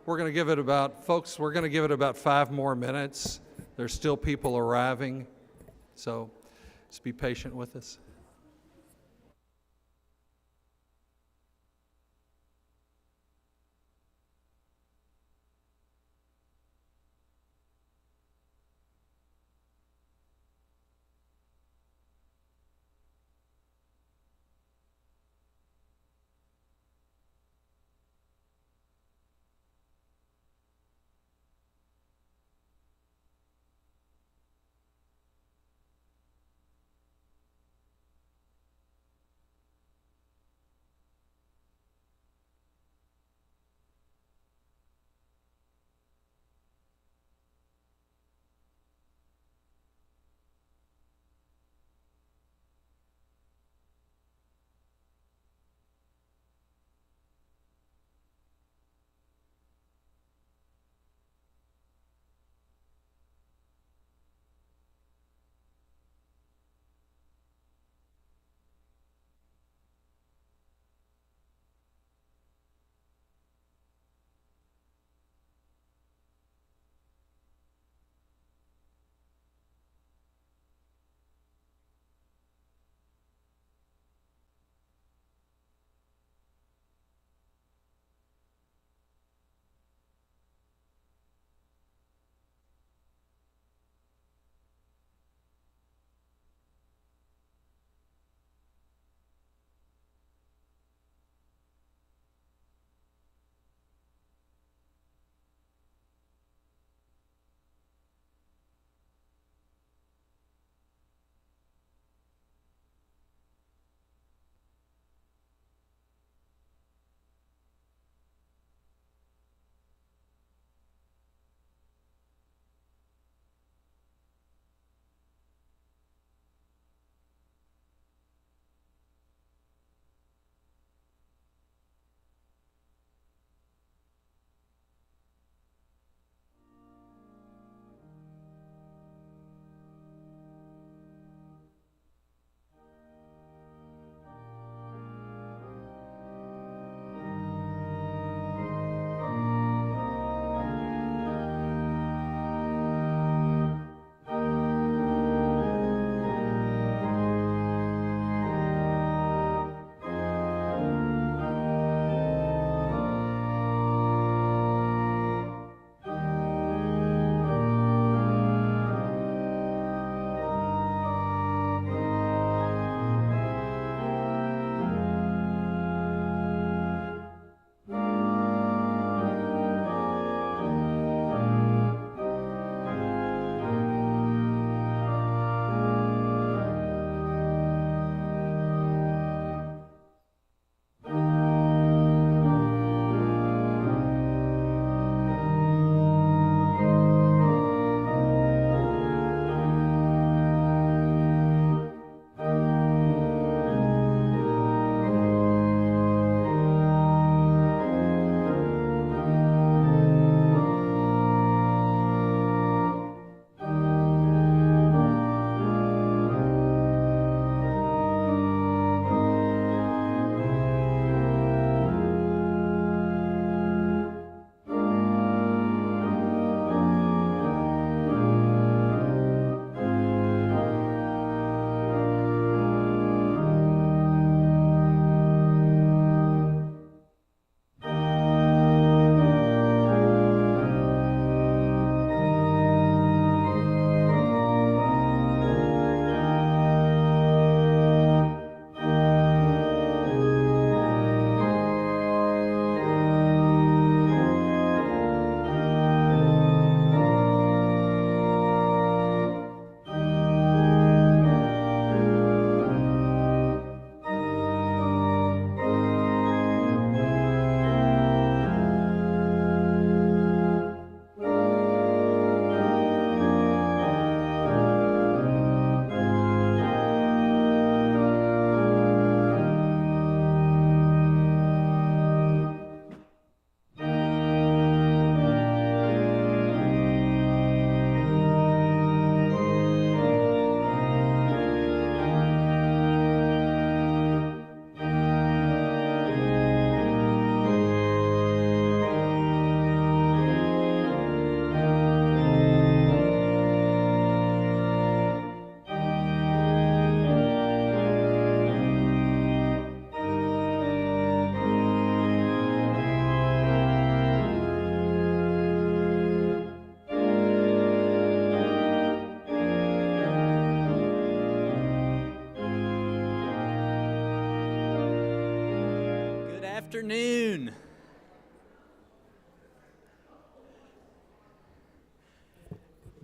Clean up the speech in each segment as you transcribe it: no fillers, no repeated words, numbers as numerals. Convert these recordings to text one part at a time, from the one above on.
We're going to give it about, folks, we're going to give it about 5 more minutes. There's still people arriving, so just be patient with us. afternoon.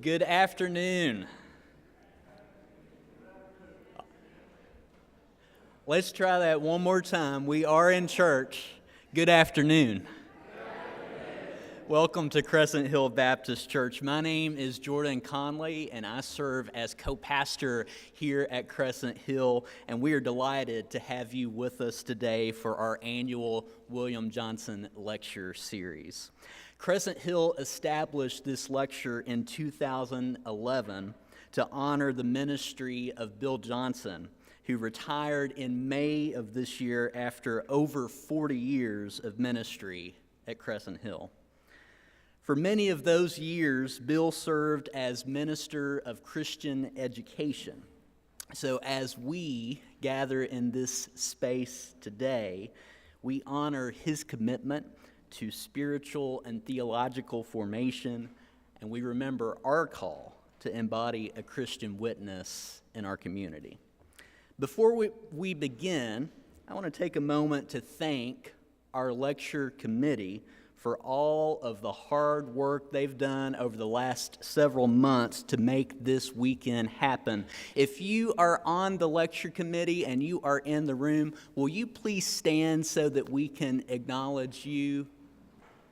Good afternoon. Let's try that one more time. We are in church. Good afternoon. Welcome to Crescent Hill Baptist Church. My name is Jordan Conley, and I serve as co-pastor here at Crescent Hill, and we are delighted to have you with us today for our annual William Johnson Lecture Series. Crescent Hill established this lecture in 2011 to honor the ministry of Bill Johnson, who retired in May of this year after over 40 years of ministry at Crescent Hill. For many of those years, Bill served as Minister of Christian Education. So as we gather in this space today, we honor his commitment to spiritual and theological formation, and we remember our call to embody a Christian witness in our community. Before we begin, I want to take a moment to thank our lecture committee for all of the hard work they've done over the last several months to make this weekend happen. If you are on the lecture committee and you are in the room, will you please stand so that we can acknowledge you,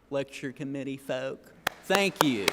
lecture committee folk? Thank you.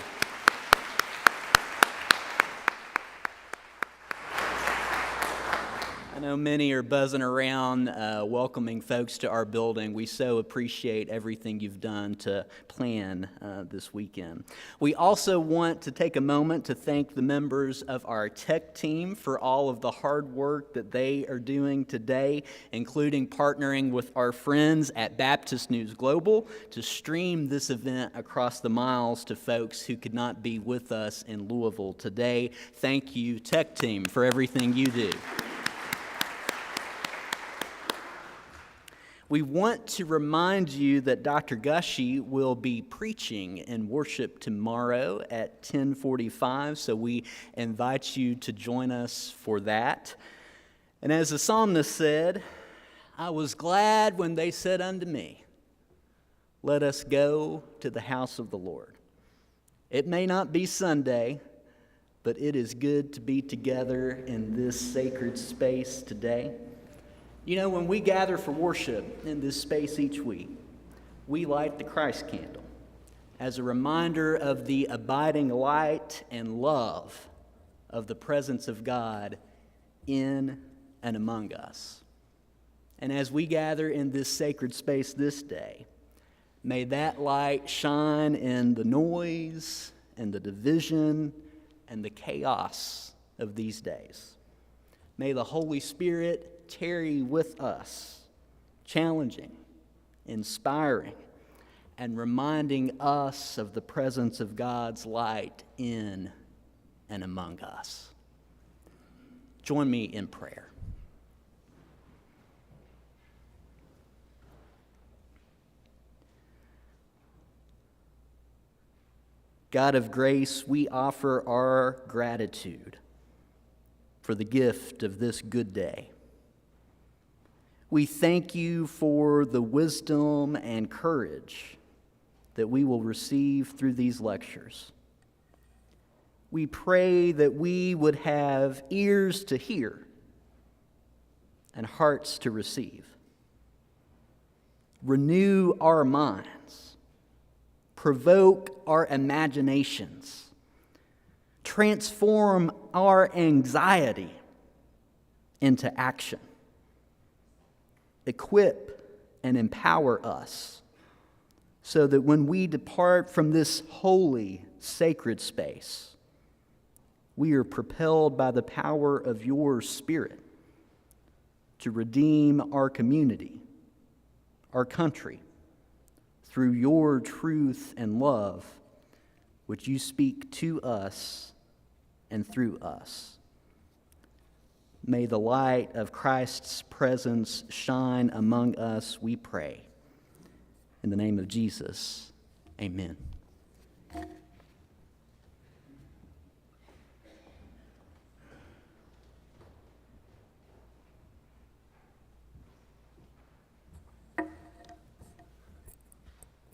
I know many are buzzing around welcoming folks to our building. We so appreciate everything you've done to plan this weekend. We also want to take a moment to thank the members of our tech team for all of the hard work that they are doing today, including partnering with our friends at Baptist News Global to stream this event across the miles to folks who could not be with us in Louisville today. Thank you, tech team, for everything you do. We want to remind you that Dr. Gushee will be preaching in worship tomorrow at 10:45, so we invite you to join us for that. And as the psalmist said, I was glad when they said unto me, let us go to the house of the Lord. It may not be Sunday, but it is good to be together in this sacred space today. You know, when we gather for worship in this space each week, we light the Christ candle as a reminder of the abiding light and love of the presence of God in and among us. And as we gather in this sacred space this day, may that light shine in the noise and the division and the chaos of these days. May the Holy Spirit tarry with us, challenging, inspiring, and reminding us of the presence of God's light in and among us. Join me in prayer. God of grace, we offer our gratitude for the gift of this good day. We thank you for the wisdom and courage that we will receive through these lectures. We pray that we would have ears to hear and hearts to receive. Renew our minds, provoke our imaginations, transform our anxiety into action. Equip and empower us so that when we depart from this holy, sacred space, we are propelled by the power of your Spirit to redeem our community, our country, through your truth and love, which you speak to us and through us. May the light of Christ's presence shine among us, we pray. In the name of Jesus, amen.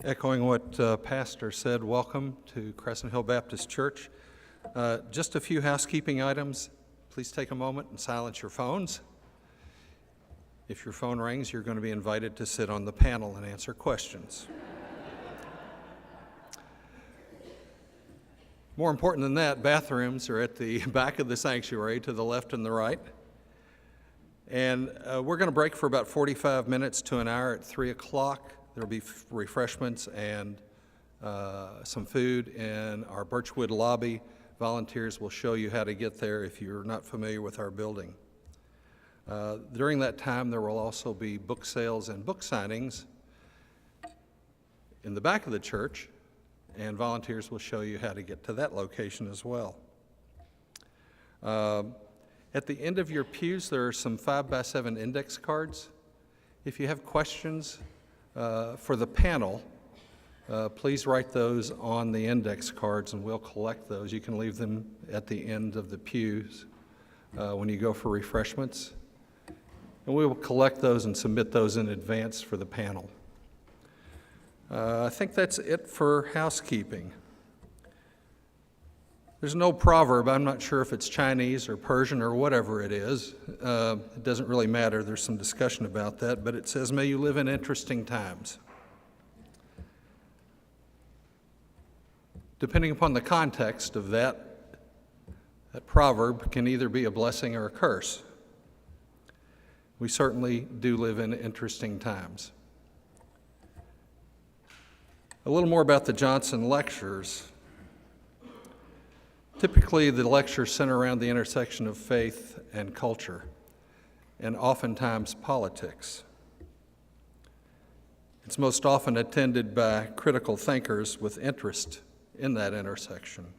Echoing what Pastor said, welcome to Crescent Hill Baptist Church. Just a few housekeeping items. Please take a moment and silence your phones. If your phone rings, you're going to be invited to sit on the panel and answer questions. More important than that, bathrooms are at the back of the sanctuary to the left and the right. And we're going to break for about 45 minutes to an hour at 3 o'clock. There'll be refreshments and some food in our Birchwood lobby. Volunteers will show you how to get there if you're not familiar with our building. During that time, there will also be book sales and book signings in the back of the church, and volunteers will show you how to get to that location as well. At the end of your pews, there are some 5x7 index cards. If you have questions for the panel, please write those on the index cards and we'll collect those. You can leave them at the end of the pews when you go for refreshments. And we will collect those and submit those in advance for the panel. I think that's it for housekeeping. There's no proverb. I'm not sure if it's Chinese or Persian or whatever it is. It doesn't really matter. There's some discussion about that, but it says, "May you live in interesting times." Depending upon the context of that proverb can either be a blessing or a curse. We certainly do live in interesting times. A little more about the Johnson Lectures. Typically, the lectures center around the intersection of faith and culture, and oftentimes politics. It's most often attended by critical thinkers with interest in that intersection.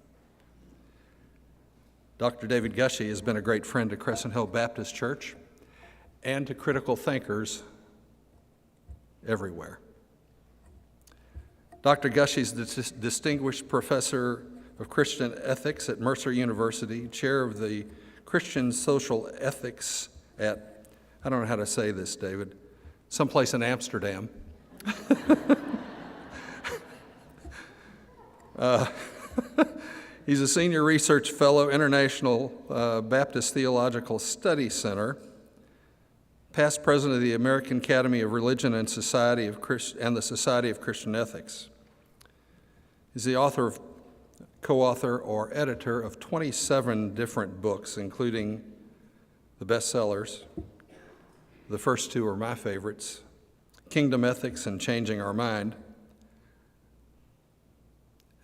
Dr. David Gushee has been a great friend to Crescent Hill Baptist Church and to critical thinkers everywhere. Dr. Gushee is the distinguished professor of Christian ethics at Mercer University, chair of the Christian social ethics at, I don't know how to say this, David, someplace in Amsterdam. He's a senior research fellow, International Baptist Theological Study Center, past president of the American Academy of Religion and and the Society of Christian Ethics. He's the co-author or editor of 27 different books, including the bestsellers. The first two are my favorites, Kingdom Ethics and Changing Our Mind.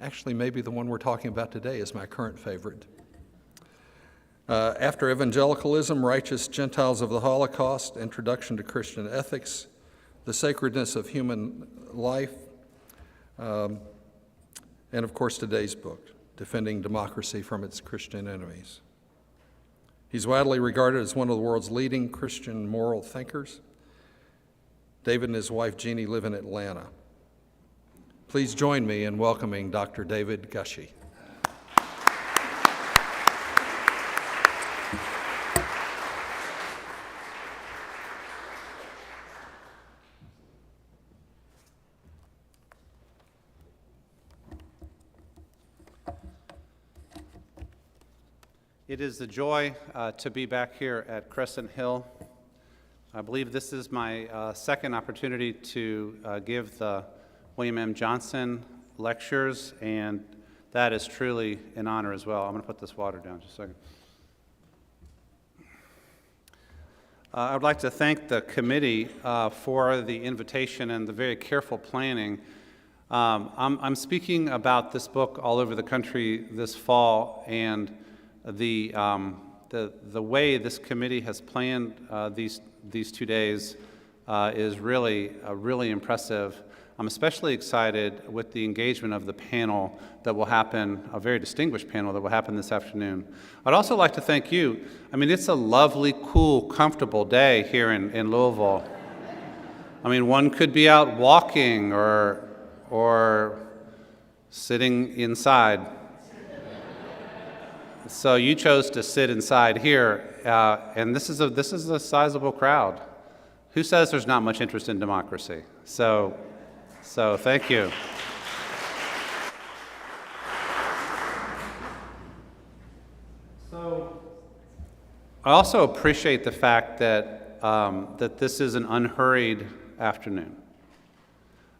Actually, maybe the one we're talking about today is my current favorite. After Evangelicalism, Righteous Gentiles of the Holocaust, Introduction to Christian Ethics, The Sacredness of Human Life, and of course today's book, Defending Democracy from Its Christian Enemies. He's widely regarded as one of the world's leading Christian moral thinkers. David and his wife Jeannie live in Atlanta. Please join me in welcoming Dr. David Gushee. It is a joy to be back here at Crescent Hill. I believe this is my second opportunity to give the William M. Johnson lectures, and that is truly an honor as well. I'm going to put this water down just a second. I would like to thank the committee for the invitation and the very careful planning. I'm speaking about this book all over the country this fall, and the way this committee has planned these 2 days is really impressive. I'm especially excited with the engagement of the panel that will happen, a very distinguished panel that will happen this afternoon. I'd also like to thank you. I mean, it's a lovely, cool, comfortable day here in Louisville. I mean, one could be out walking or sitting inside. So you chose to sit inside here, and this is a sizable crowd. Who says there's not much interest in democracy? So So thank you. So I also appreciate the fact that that this is an unhurried afternoon.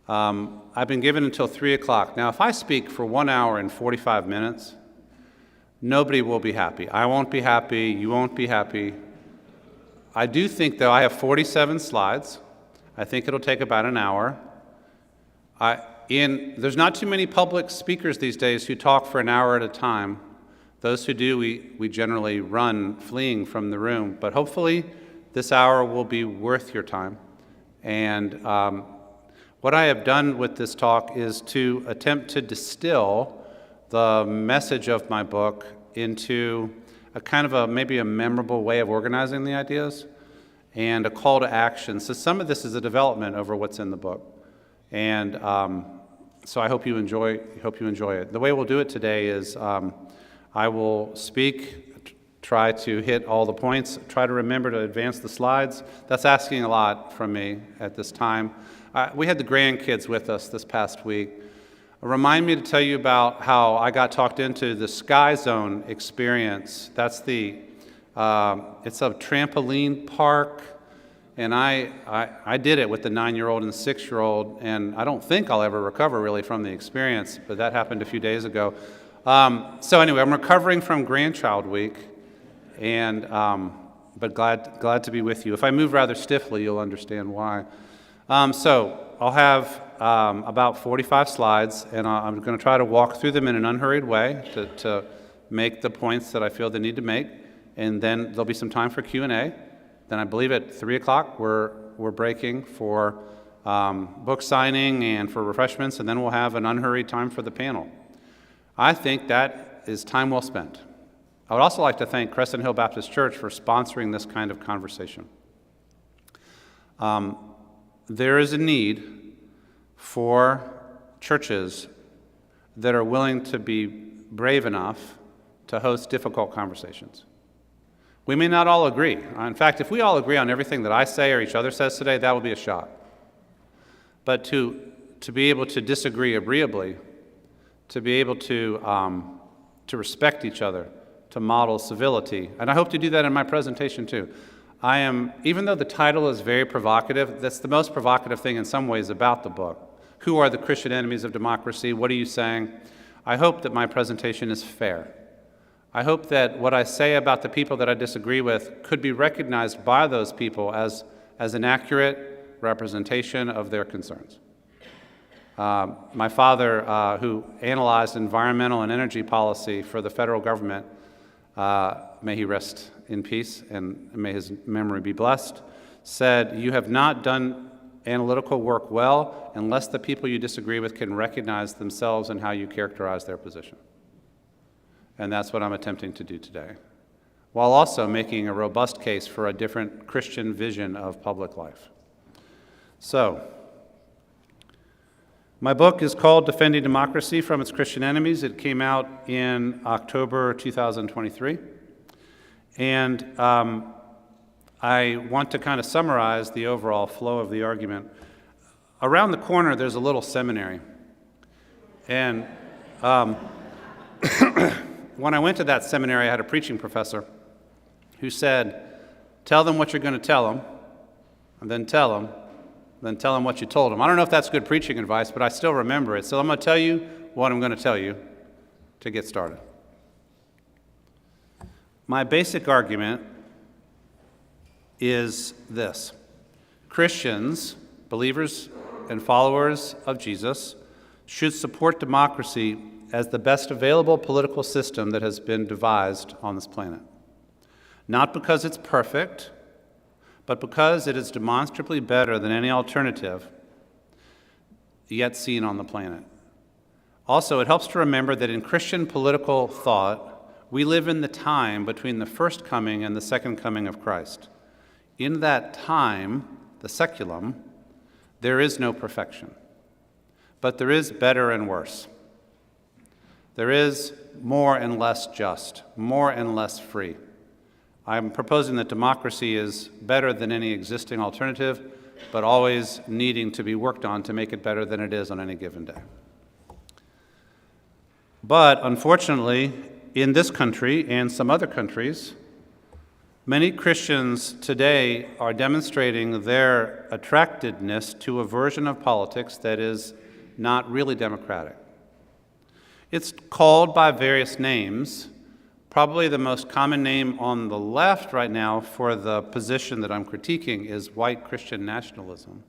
I've been given until 3 o'clock. Now, if I speak for 1 hour and 45 minutes, nobody will be happy. I won't be happy. You won't be happy. I do think, though, I have 47 slides. I think it'll take about an hour. There's not too many public speakers these days who talk for an hour at a time. Those who do, we generally run, fleeing from the room. But hopefully, this hour will be worth your time. And what I have done with this talk is to attempt to distill the message of my book into a kind of maybe a memorable way of organizing the ideas and a call to action. So some of this is a development over what's in the book. And so I hope you enjoy it. The way we'll do it today is I will speak, try to hit all the points, try to remember to advance the slides. That's asking a lot from me at this time. We had the grandkids with us this past week. Remind me to tell you about how I got talked into the Sky Zone experience. That's it's a trampoline park, and I did it with the 9-year-old and the 6-year-old, and I don't think I'll ever recover really from the experience, but that happened a few days ago. So anyway, I'm recovering from Grandchild Week, and but glad to be with you. If I move rather stiffly, you'll understand why. So I'll have about 45 slides, and I'm going to try to walk through them in an unhurried way to make the points that I feel they need to make, and then there'll be some time for Q&A. Then I believe at 3 o'clock we're breaking for book signing and for refreshments, and then we'll have an unhurried time for the panel. I think that is time well spent. I would also like to thank Crescent Hill Baptist Church for sponsoring this kind of conversation. There is a need for churches that are willing to be brave enough to host difficult conversations. We may not all agree. In fact, if we all agree on everything that I say or each other says today, that will be a shock. But to be able to disagree agreeably, to be able to respect each other, to model civility, and I hope to do that in my presentation too. Even though the title is very provocative, that's the most provocative thing in some ways about the book. Who are the Christian enemies of democracy? What are you saying? I hope that my presentation is fair. I hope that what I say about the people that I disagree with could be recognized by those people as an accurate representation of their concerns. My father, who analyzed environmental and energy policy for the federal government, may he rest in peace and may his memory be blessed, said, "You have not done analytical work well unless the people you disagree with can recognize themselves in how you characterize their position." And that's what I'm attempting to do today, while also making a robust case for a different Christian vision of public life. So, my book is called Defending Democracy from Its Christian Enemies. It came out in October 2023. And I want to kind of summarize the overall flow of the argument. Around the corner, there's a little seminary. And when I went to that seminary, I had a preaching professor who said, "Tell them what you're going to tell them, and then tell them what you told them." I don't know if that's good preaching advice, but I still remember it. So I'm going to tell you what I'm going to tell you to get started. My basic argument is this: Christians, believers and followers of Jesus, should support democracy as the best available political system that has been devised on this planet. Not because it's perfect, but because it is demonstrably better than any alternative yet seen on the planet. Also, it helps to remember that in Christian political thought, we live in the time between the first coming and the second coming of Christ. In that time, the seculum, there is no perfection, but there is better and worse. There is more and less just, more and less free. I'm proposing that democracy is better than any existing alternative, but always needing to be worked on to make it better than it is on any given day. But unfortunately, in this country and some other countries, many Christians today are demonstrating their attractedness to a version of politics that is not really democratic. It's called by various names. Probably the most common name on the left right now for the position that I'm critiquing is white Christian nationalism.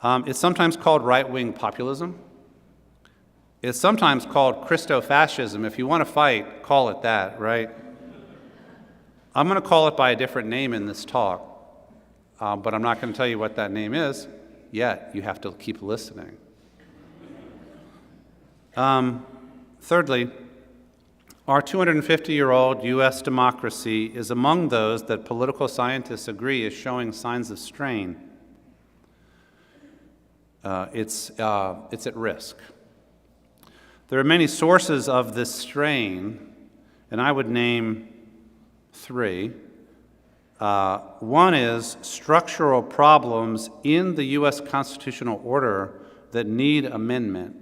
It's sometimes called right-wing populism. It's sometimes called Christo-fascism. If you want to fight, call it that, right? I'm going to call it by a different name in this talk, but I'm not going to tell you what that name is yet. You have to keep listening. Thirdly, our 250-year-old U.S. democracy is among those that political scientists agree is showing signs of strain. It's at risk. There are many sources of this strain, and I would name three. One is structural problems in the U.S. constitutional order that need amendment,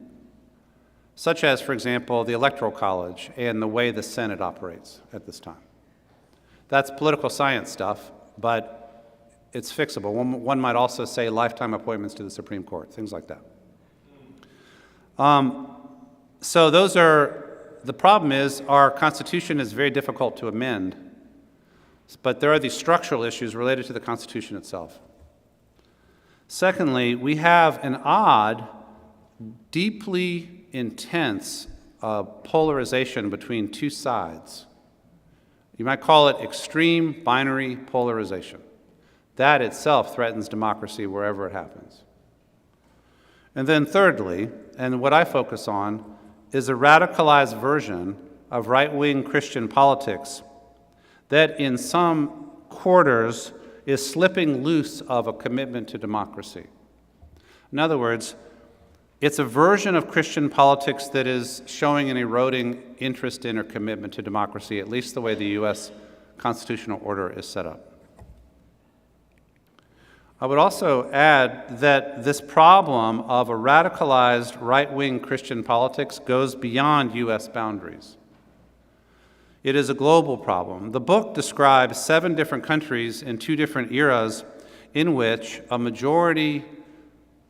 such as, for example, the Electoral College and the way the Senate operates at this time. That's political science stuff, but it's fixable. One might also say lifetime appointments to the Supreme Court, things like that. So the problem is our Constitution is very difficult to amend, but there are these structural issues related to the Constitution itself. Secondly, we have an odd, deeply intense polarization between two sides. You might call it extreme binary polarization. That itself threatens democracy wherever it happens. And then thirdly, and what I focus on, is a radicalized version of right-wing Christian politics that in some quarters is slipping loose of a commitment to democracy. In other words, it's a version of Christian politics that is showing an eroding interest in or commitment to democracy, at least the way the U.S. constitutional order is set up. I would also add that this problem of a radicalized right-wing Christian politics goes beyond U.S. boundaries. It is a global problem. The book describes 7 different countries in 2 different eras in which a majority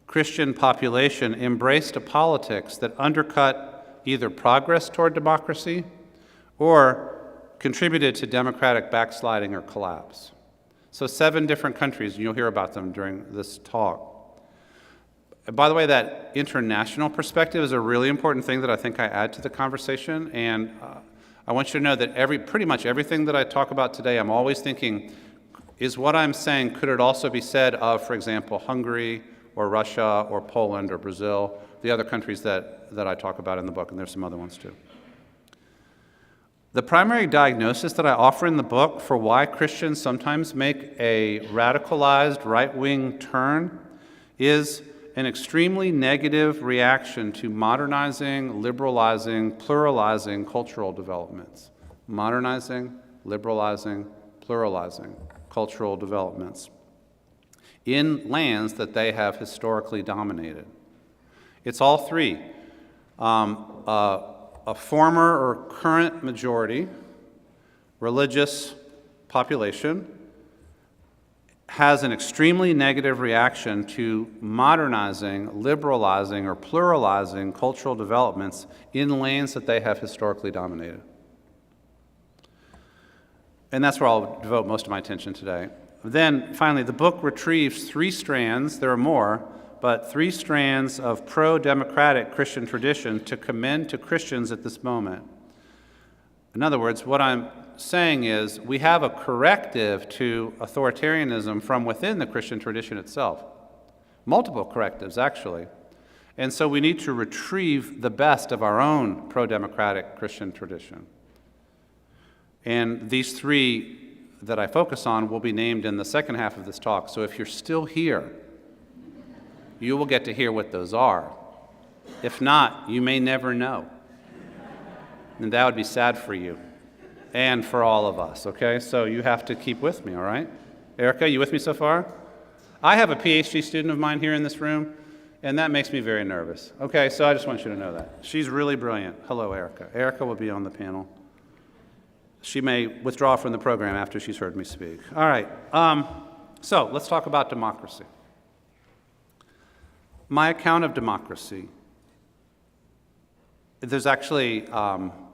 Christian population embraced a politics that undercut either progress toward democracy or contributed to democratic backsliding or collapse. So 7 different countries, and you'll hear about them during this talk. And by the way, that international perspective is a really important thing that I think I add to the conversation, and I want you to know that pretty much everything that I talk about today, I'm always thinking, is what I'm saying, could it also be said of, for example, Hungary, or Russia, or Poland, or Brazil, the other countries that I talk about in the book, and there's some other ones too. The primary diagnosis that I offer in the book for why Christians sometimes make a radicalized right-wing turn is an extremely negative reaction to modernizing, liberalizing, pluralizing cultural developments. Modernizing, liberalizing, pluralizing cultural developments in lands that they have historically dominated. It's all three. A former or current majority religious population has an extremely negative reaction to modernizing, liberalizing, or pluralizing cultural developments in lands that they have historically dominated. And that's where I'll devote most of my attention today. Then, finally, the book retrieves 3 strands, there are more, but 3 strands of pro-democratic Christian tradition to commend to Christians at this moment. In other words, what I'm saying is we have a corrective to authoritarianism from within the Christian tradition itself. Multiple correctives, actually. And so we need to retrieve the best of our own pro-democratic Christian tradition. And these 3 that I focus on will be named in the second half of this talk. So if you're still here, you will get to hear what those are. If not, you may never know. And that would be sad for you and for all of us, okay? So you have to keep with me, all right? Erica, you with me so far? I have a PhD student of mine here in this room, and that makes me very nervous. Okay, so I just want you to know that. She's really brilliant. Hello, Erica. Erica will be on the panel. She may withdraw from the program after she's heard me speak. All right, so let's talk about democracy. My account of democracy, there's actually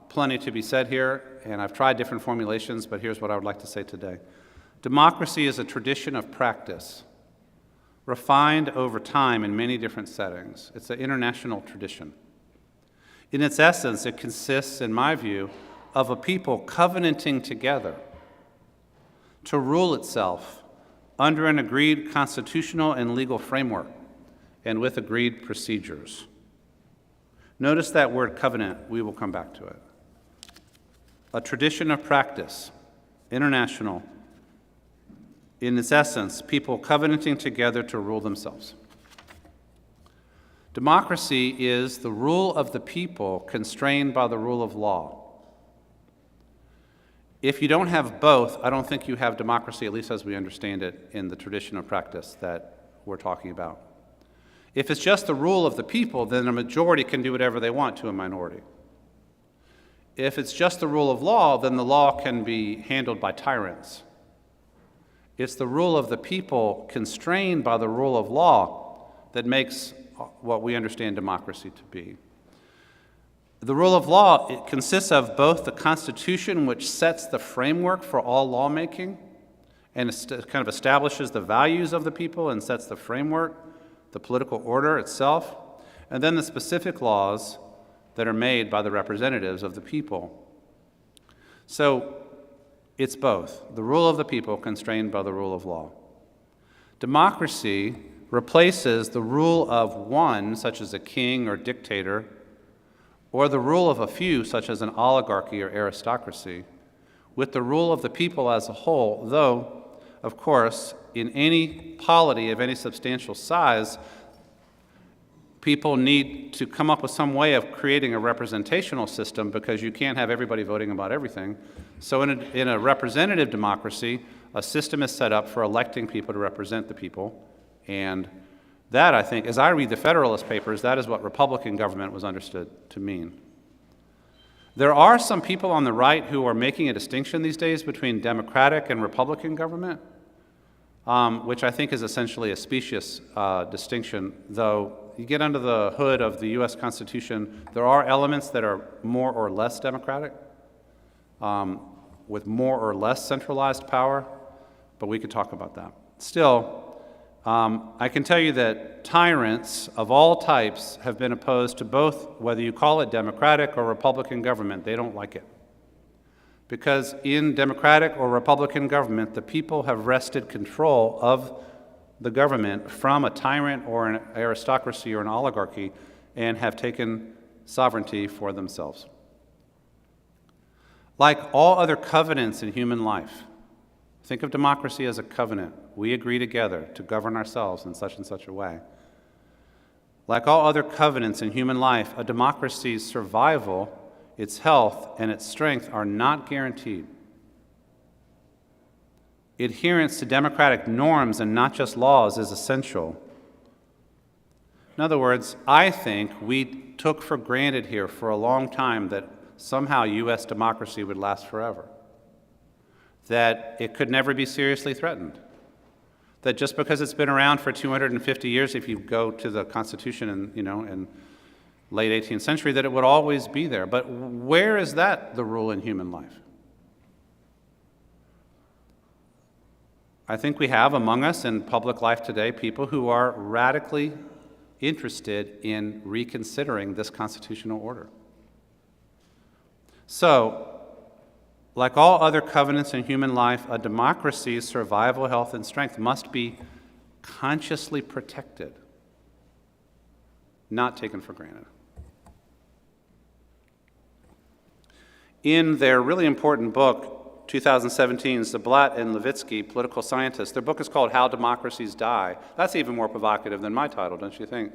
plenty to be said here, and I've tried different formulations, but here's what I would like to say today. Democracy is a tradition of practice, refined over time in many different settings. It's an international tradition. In its essence, it consists, in my view, of a people covenanting together to rule itself under an agreed constitutional and legal framework and with agreed procedures. Notice that word covenant, we will come back to it. A tradition of practice, international. In its essence, people covenanting together to rule themselves. Democracy is the rule of the people constrained by the rule of law. If you don't have both, I don't think you have democracy, at least as we understand it in the tradition of practice that we're talking about. If it's just the rule of the people, then a majority can do whatever they want to a minority. If it's just the rule of law, then the law can be handled by tyrants. It's the rule of the people constrained by the rule of law that makes what we understand democracy to be. The rule of law, it consists of both the Constitution, which sets the framework for all lawmaking and kind of establishes the values of the people and sets the framework, the political order itself, and then the specific laws that are made by the representatives of the people. So it's both, the rule of the people constrained by the rule of law. Democracy replaces the rule of one, such as a king or dictator, or the rule of a few, such as an oligarchy or aristocracy, with the rule of the people as a whole, though, of course, in any polity of any substantial size, people need to come up with some way of creating a representational system because you can't have everybody voting about everything. So in a representative democracy, a system is set up for electing people to represent the people. And that, I think, as I read the Federalist Papers, that is what Republican government was understood to mean. There are some people on the right who are making a distinction these days between democratic and Republican government, which I think is essentially a specious distinction, though you get under the hood of the U.S. Constitution, there are elements that are more or less democratic, with more or less centralized power, but we could talk about that. Still, I can tell you that tyrants of all types have been opposed to both, whether you call it democratic or Republican government. They don't like it. Because in democratic or Republican government, the people have wrested control of the government from a tyrant or an aristocracy or an oligarchy and have taken sovereignty for themselves. Like all other covenants in human life, think of democracy as a covenant. We agree together to govern ourselves in such and such a way. Like all other covenants in human life, a democracy's survival, its health, and its strength are not guaranteed. Adherence to democratic norms and not just laws is essential. In other words, I think we took for granted here for a long time that somehow U.S. democracy would last forever, that it could never be seriously threatened, that just because it's been around for 250 years, if you go to the Constitution in late 18th century, that it would always be there. But where is that the rule in human life? I think we have among us in public life today people who are radically interested in reconsidering this constitutional order. So, like all other covenants in human life, a democracy's survival, health, and strength must be consciously protected, not taken for granted. In their really important book, 2017's Zablat and Levitsky, political scientists, their book is called How Democracies Die. That's even more provocative than my title, don't you think?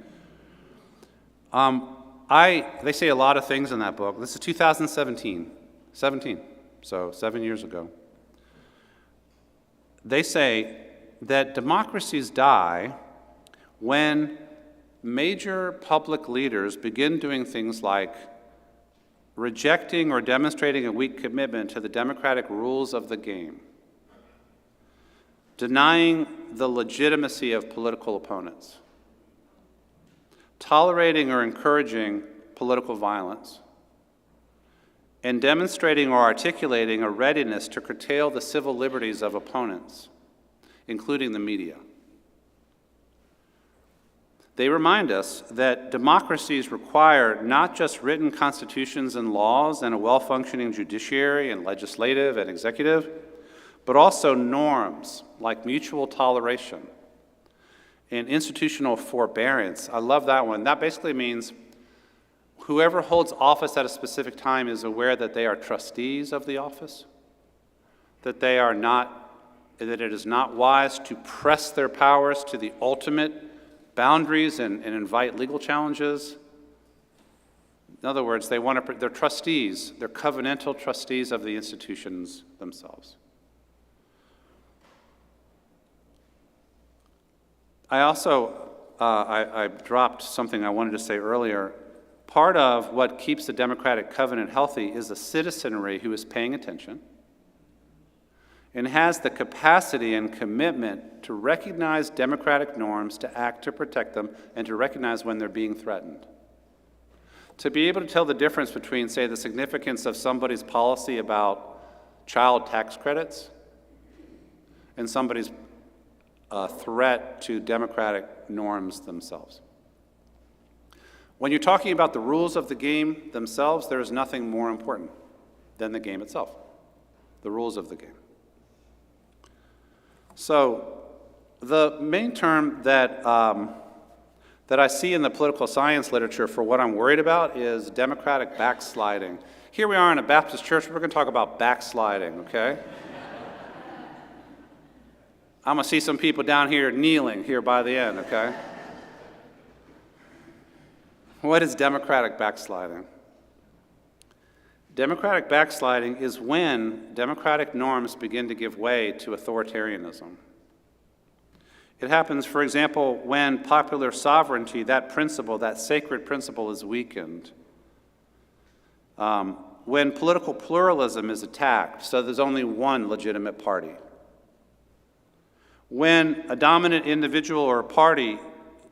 They say a lot of things in that book. This is 2017, so 7 years ago. They say that democracies die when major public leaders begin doing things like rejecting or demonstrating a weak commitment to the democratic rules of the game, denying the legitimacy of political opponents, tolerating or encouraging political violence, and demonstrating or articulating a readiness to curtail the civil liberties of opponents, including the media. They remind us that democracies require not just written constitutions and laws and a well-functioning judiciary and legislative and executive, but also norms like mutual toleration and institutional forbearance. I love that one. That basically means whoever holds office at a specific time is aware that they are trustees of the office, that it is not wise to press their powers to the ultimate boundaries and invite legal challenges. In other words, they're trustees, they're covenantal trustees of the institutions themselves. I dropped something I wanted to say earlier. Part of what keeps the democratic covenant healthy is a citizenry who is paying attention and has the capacity and commitment to recognize democratic norms, to act to protect them, and to recognize when they're being threatened. To be able to tell the difference between, say, the significance of somebody's policy about child tax credits and somebody's threat to democratic norms themselves. When you're talking about the rules of the game themselves, there is nothing more important than the game itself, the rules of the game. So the main term that I see in the political science literature for what I'm worried about is democratic backsliding. Here we are in a Baptist church, we're going to talk about backsliding, okay? I'm going to see some people down here kneeling here by the end, okay? What is democratic backsliding? Democratic backsliding is when democratic norms begin to give way to authoritarianism. It happens, for example, when popular sovereignty, that principle, that sacred principle, is weakened. When political pluralism is attacked, so there's only one legitimate party. When a dominant individual or party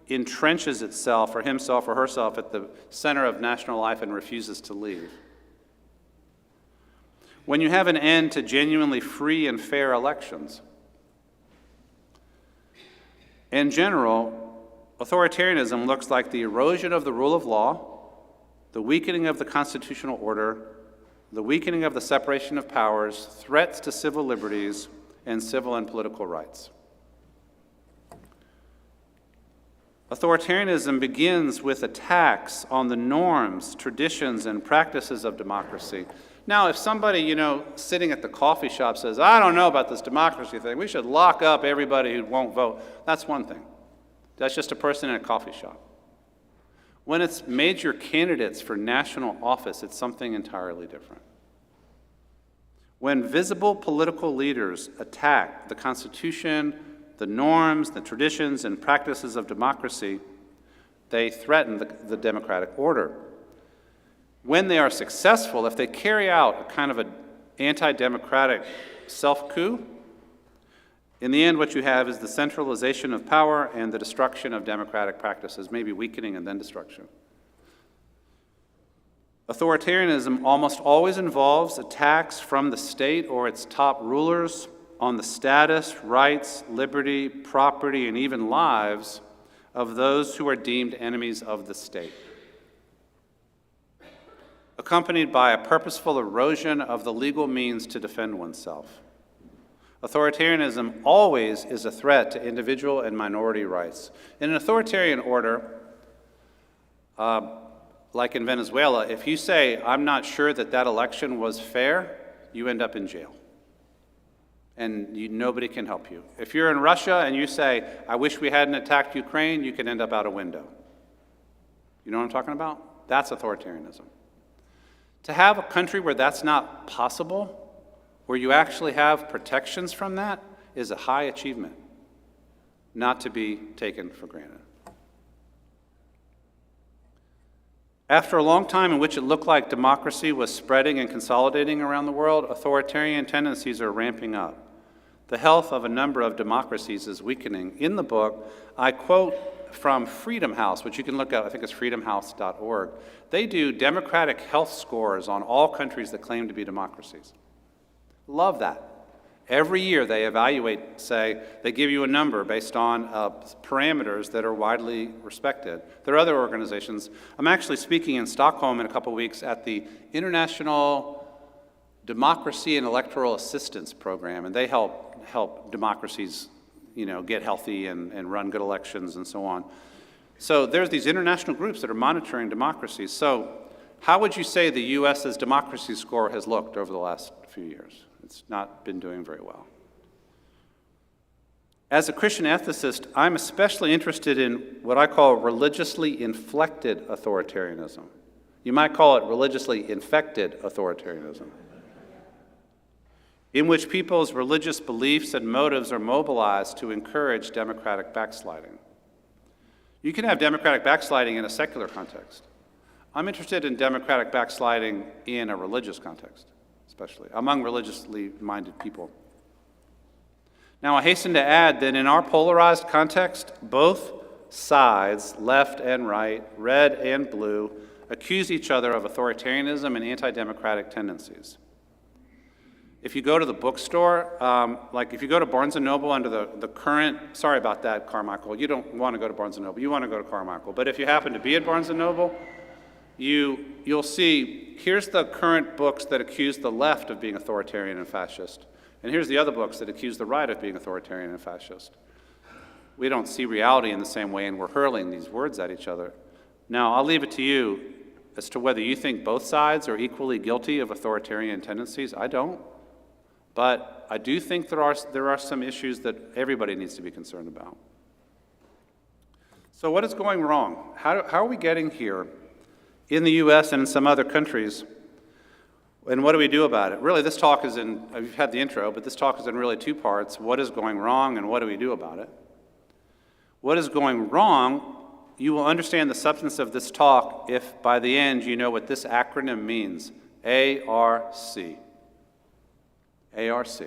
entrenches itself or himself or herself at the center of national life and refuses to leave. When you have an end to genuinely free and fair elections. In general, authoritarianism looks like the erosion of the rule of law, the weakening of the constitutional order, the weakening of the separation of powers, threats to civil liberties, and civil and political rights. Authoritarianism begins with attacks on the norms, traditions, and practices of democracy. Now, if somebody, sitting at the coffee shop says, I don't know about this democracy thing, we should lock up everybody who won't vote, that's one thing. That's just a person in a coffee shop. When it's major candidates for national office, it's something entirely different. When visible political leaders attack the Constitution, the norms, the traditions, and practices of democracy, they threaten the democratic order. When they are successful, if they carry out a kind of an anti-democratic self-coup, in the end what you have is the centralization of power and the destruction of democratic practices, maybe weakening and then destruction. Authoritarianism almost always involves attacks from the state or its top rulers on the status, rights, liberty, property, and even lives of those who are deemed enemies of the state, accompanied by a purposeful erosion of the legal means to defend oneself. Authoritarianism always is a threat to individual and minority rights. In an authoritarian order, like in Venezuela, if you say, I'm not sure that election was fair, you end up in jail. And nobody can help you. If you're in Russia and you say, I wish we hadn't attacked Ukraine, you can end up out a window. You know what I'm talking about? That's authoritarianism. To have a country where that's not possible, where you actually have protections from that, is a high achievement. not to be taken for granted. After a long time in which it looked like democracy was spreading and consolidating around the world, authoritarian tendencies are ramping up. The health of a number of democracies is weakening. In the book, I quote from Freedom House, which you can look up, I think it's freedomhouse.org. They do democratic health scores on all countries that claim to be democracies. Love that. Every year they evaluate, say, they give you a number based on parameters that are widely respected. There are other organizations. I'm actually speaking in Stockholm in a couple weeks at the International Democracy and Electoral Assistance Program, and they help democracies, get healthy and run good elections and so on. So there's these international groups that are monitoring democracies. So how would you say the U.S.'s democracy score has looked over the last few years? It's not been doing very well. As a Christian ethicist, I'm especially interested in what I call religiously inflected authoritarianism. You might call it religiously infected authoritarianism, in which people's religious beliefs and motives are mobilized to encourage democratic backsliding. You can have democratic backsliding in a secular context. I'm interested in democratic backsliding in a religious context, especially among religiously minded people. Now, I hasten to add that in our polarized context, both sides, left and right, red and blue, accuse each other of authoritarianism and anti-democratic tendencies. If you go to the bookstore, like if you go to Barnes & Noble under the current, sorry about that, Carmichael, you don't want to go to Barnes & Noble, you want to go to Carmichael. But if you happen to be at Barnes & Noble, you'll see, here's the current books that accuse the left of being authoritarian and fascist, and here's the other books that accuse the right of being authoritarian and fascist. We don't see reality in the same way, and we're hurling these words at each other. Now, I'll leave it to you as to whether you think both sides are equally guilty of authoritarian tendencies. I don't. But I do think there are some issues that everybody needs to be concerned about. So what is going wrong? How are we getting here in the U.S. and in some other countries? And what do we do about it? Really, this talk is you've had the intro, but this talk is in really two parts. What is going wrong and what do we do about it? What is going wrong, you will understand the substance of this talk if by the end you know what this acronym means. ARC. ARC.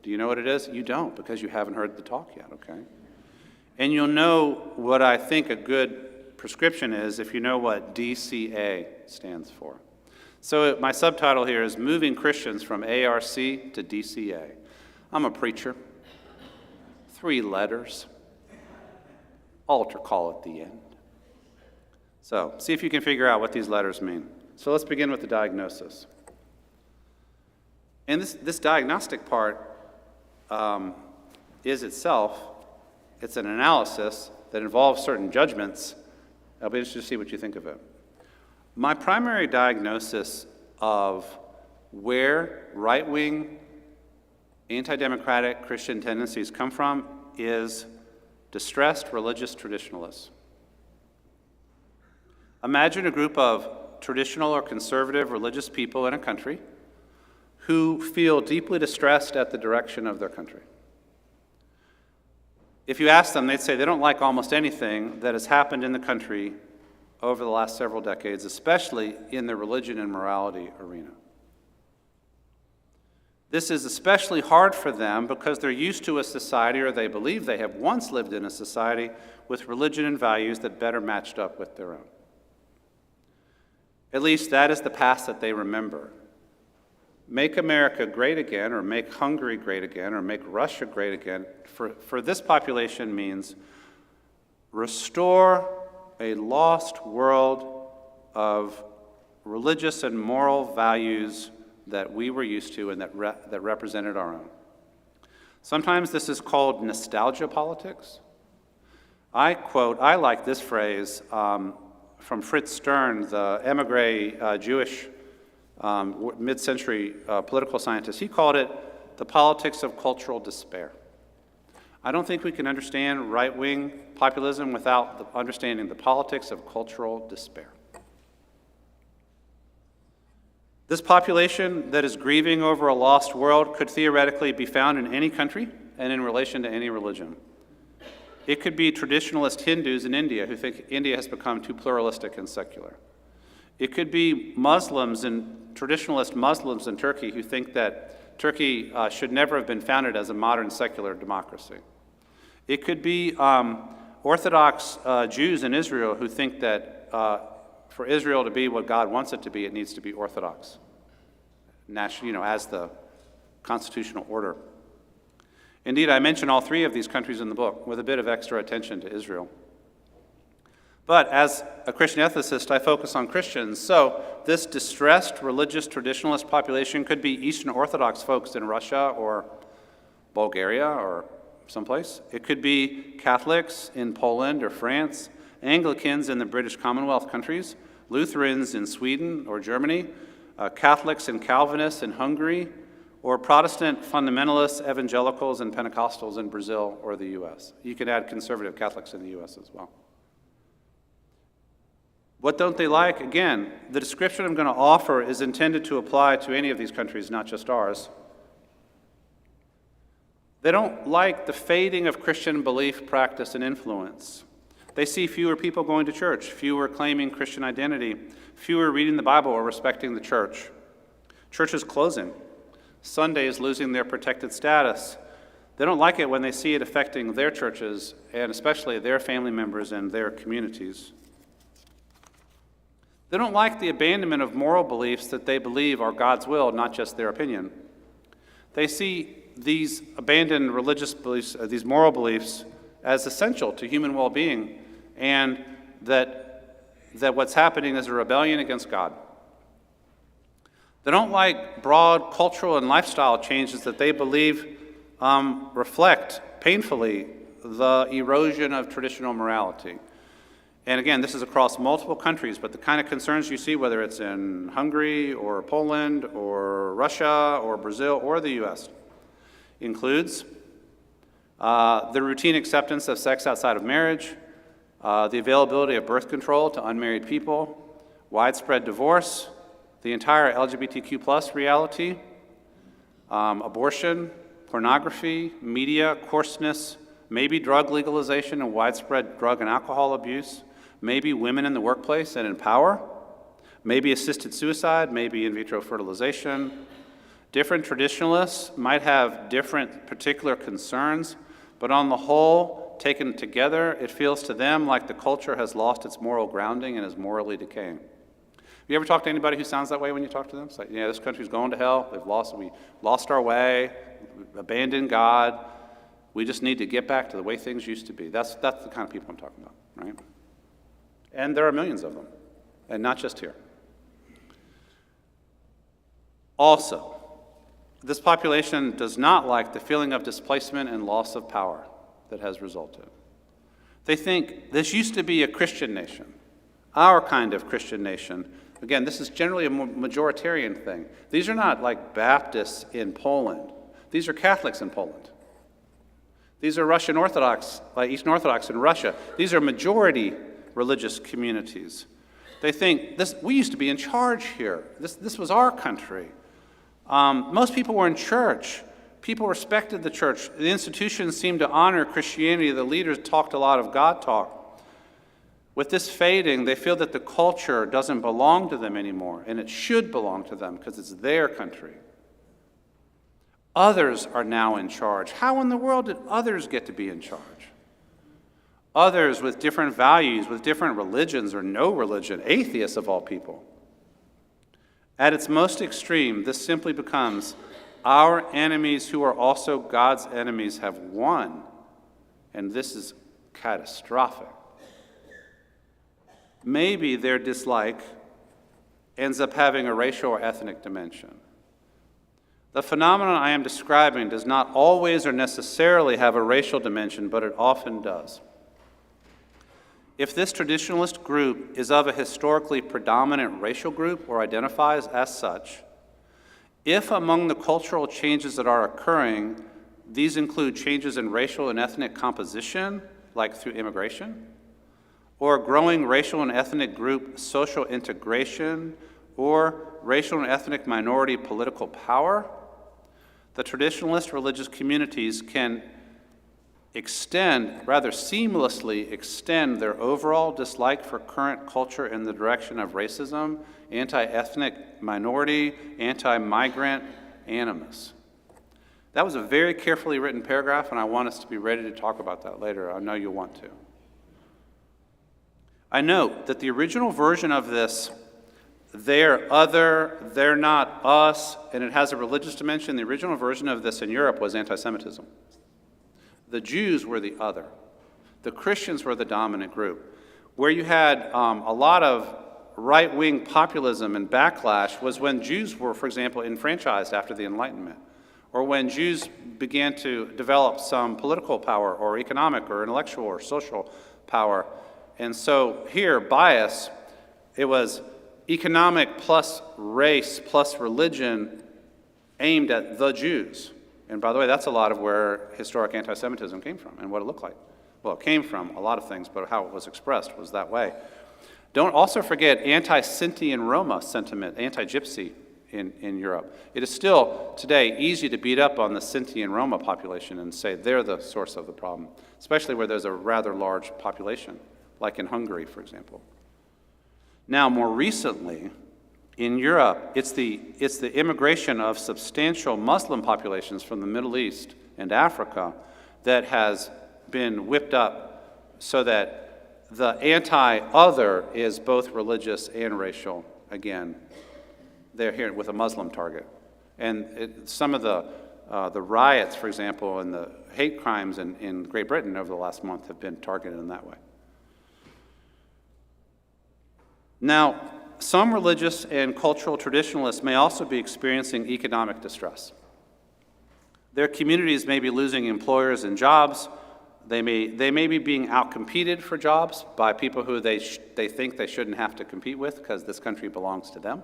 Do you know what it is? You don't, because you haven't heard the talk yet, okay? And you'll know what I think a good prescription is if you know what DCA stands for. So my subtitle here is Moving Christians from ARC to DCA. I'm a preacher. 3 letters. Altar call at the end. So see if you can figure out what these letters mean. So let's begin with the diagnosis. And this diagnostic part is itself, it's an analysis that involves certain judgments. I'll be interested to see what you think of it. My primary diagnosis of where right-wing, anti-democratic Christian tendencies come from is distressed religious traditionalists. Imagine a group of traditional or conservative religious people in a country who feel deeply distressed at the direction of their country. If you ask them, they'd say they don't like almost anything that has happened in the country over the last several decades, especially in the religion and morality arena. This is especially hard for them because they're used to a society, or they believe they have once lived in a society with religion and values that better matched up with their own. At least that is the past that they remember. Make America great again, or make Hungary great again, or make Russia great again, for this population means restore a lost world of religious and moral values that we were used to and that represented our own. Sometimes this is called nostalgia politics. I like this phrase from Fritz Stern, the emigre Jewish mid-century political scientist. He called it the politics of cultural despair. I don't think we can understand right-wing populism without understanding the politics of cultural despair. This population that is grieving over a lost world could theoretically be found in any country and in relation to any religion. It could be traditionalist Hindus in India who think India has become too pluralistic and secular. It could be traditionalist Muslims in Turkey who think that Turkey should never have been founded as a modern secular democracy. It could be Orthodox Jews in Israel who think that for Israel to be what God wants it to be, it needs to be Orthodox, as the constitutional order. Indeed, I mention all three of these countries in the book with a bit of extra attention to Israel. But as a Christian ethicist, I focus on Christians. So this distressed religious traditionalist population could be Eastern Orthodox folks in Russia or Bulgaria or someplace. It could be Catholics in Poland or France, Anglicans in the British Commonwealth countries, Lutherans in Sweden or Germany, Catholics and Calvinists in Hungary, or Protestant fundamentalists, evangelicals, and Pentecostals in Brazil or the U.S. You could add conservative Catholics in the U.S. as well. What don't they like? Again, the description I'm going to offer is intended to apply to any of these countries, not just ours. They don't like the fading of Christian belief, practice, and influence. They see fewer people going to church, fewer claiming Christian identity, fewer reading the Bible or respecting the church. Churches closing. Sundays losing their protected status. They don't like it when they see it affecting their churches, and especially their family members and their communities. They don't like the abandonment of moral beliefs that they believe are God's will, not just their opinion. They see these abandoned religious beliefs, these moral beliefs, as essential to human well-being, and that what's happening is a rebellion against God. They don't like broad cultural and lifestyle changes that they believe reflect painfully the erosion of traditional morality. And again, this is across multiple countries, but the kind of concerns you see, whether it's in Hungary or Poland or Russia or Brazil or the U.S., includes the routine acceptance of sex outside of marriage, the availability of birth control to unmarried people, widespread divorce, the entire LGBTQ plus reality, abortion, pornography, media, coarseness, maybe drug legalization and widespread drug and alcohol abuse, maybe women in the workplace and in power, maybe assisted suicide, maybe in vitro fertilization. Different traditionalists might have different particular concerns, but on the whole, taken together, it feels to them like the culture has lost its moral grounding and is morally decaying. You ever talk to anybody who sounds that way when you talk to them? It's like, yeah, this country's going to hell. We lost our way, we abandoned God. We just need to get back to the way things used to be. That's the kind of people I'm talking about, right? And there are millions of them, and not just here. Also, this population does not like the feeling of displacement and loss of power that has resulted. They think this used to be a Christian nation, our kind of Christian nation. Again, this is generally a majoritarian thing. These are not like Baptists in Poland. These are Catholics in Poland. These are Russian Orthodox, like Eastern Orthodox in Russia. These are majority religious communities. They think, we used to be in charge here. This was our country. Most people were in church. People respected the church. The institutions seemed to honor Christianity. The leaders talked a lot of God talk. With this fading, they feel that the culture doesn't belong to them anymore, and it should belong to them because it's their country. Others are now in charge. How in the world did others get to be in charge? Others with different values, with different religions or no religion, atheists of all people. At its most extreme, this simply becomes our enemies who are also God's enemies have won, and this is catastrophic. Maybe their dislike ends up having a racial or ethnic dimension. The phenomenon I am describing does not always or necessarily have a racial dimension, but it often does. If this traditionalist group is of a historically predominant racial group or identifies as such, if among the cultural changes that are occurring, these include changes in racial and ethnic composition, like through immigration, or growing racial and ethnic group social integration, or racial and ethnic minority political power, the traditionalist religious communities can rather seamlessly extend their overall dislike for current culture in the direction of racism, anti-ethnic minority, anti-migrant animus. That was a very carefully written paragraph, and I want us to be ready to talk about that later. I know you'll want to. I note that the original version of this, they're other, they're not us, and it has a religious dimension. The original version of this in Europe was anti-Semitism. The Jews were the other. The Christians were the dominant group. Where you had a lot of right-wing populism and backlash was when Jews were, for example, enfranchised after the Enlightenment, or when Jews began to develop some political power or economic or intellectual or social power. And so here, bias, it was economic plus race plus religion aimed at the Jews. And by the way, that's a lot of where historic anti-Semitism came from and what it looked like. Well, it came from a lot of things, but how it was expressed was that way. Don't also forget anti-Sinti and Roma sentiment, anti-Gypsy in Europe. It is still today easy to beat up on the Sinti and Roma population and say they're the source of the problem, especially where there's a rather large population, like in Hungary, for example. Now, more recently, in Europe, it's the immigration of substantial Muslim populations from the Middle East and Africa that has been whipped up so that the anti-other is both religious and racial. Again, they're here with a Muslim target. And some of the riots, for example, and the hate crimes in Great Britain over the last month have been targeted in that way. Now, some religious and cultural traditionalists may also be experiencing economic distress. Their communities may be losing employers and jobs. They may be being outcompeted for jobs by people who they think they shouldn't have to compete with because this country belongs to them.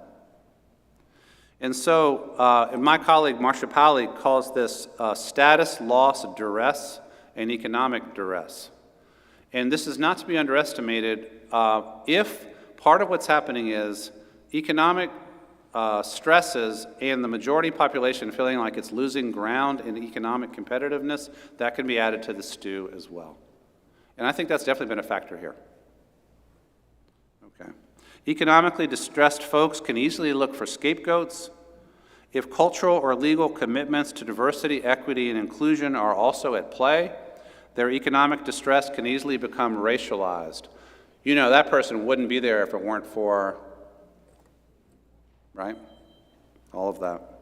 And so my colleague Marcia Pally calls this status loss duress and economic duress. And this is not to be underestimated if part of what's happening is economic stresses and the majority population feeling like it's losing ground in economic competitiveness, that can be added to the stew as well. And I think that's definitely been a factor here. Okay. Economically distressed folks can easily look for scapegoats. If cultural or legal commitments to diversity, equity, and inclusion are also at play, their economic distress can easily become racialized. You know, that person wouldn't be there if it weren't for, right? All of that.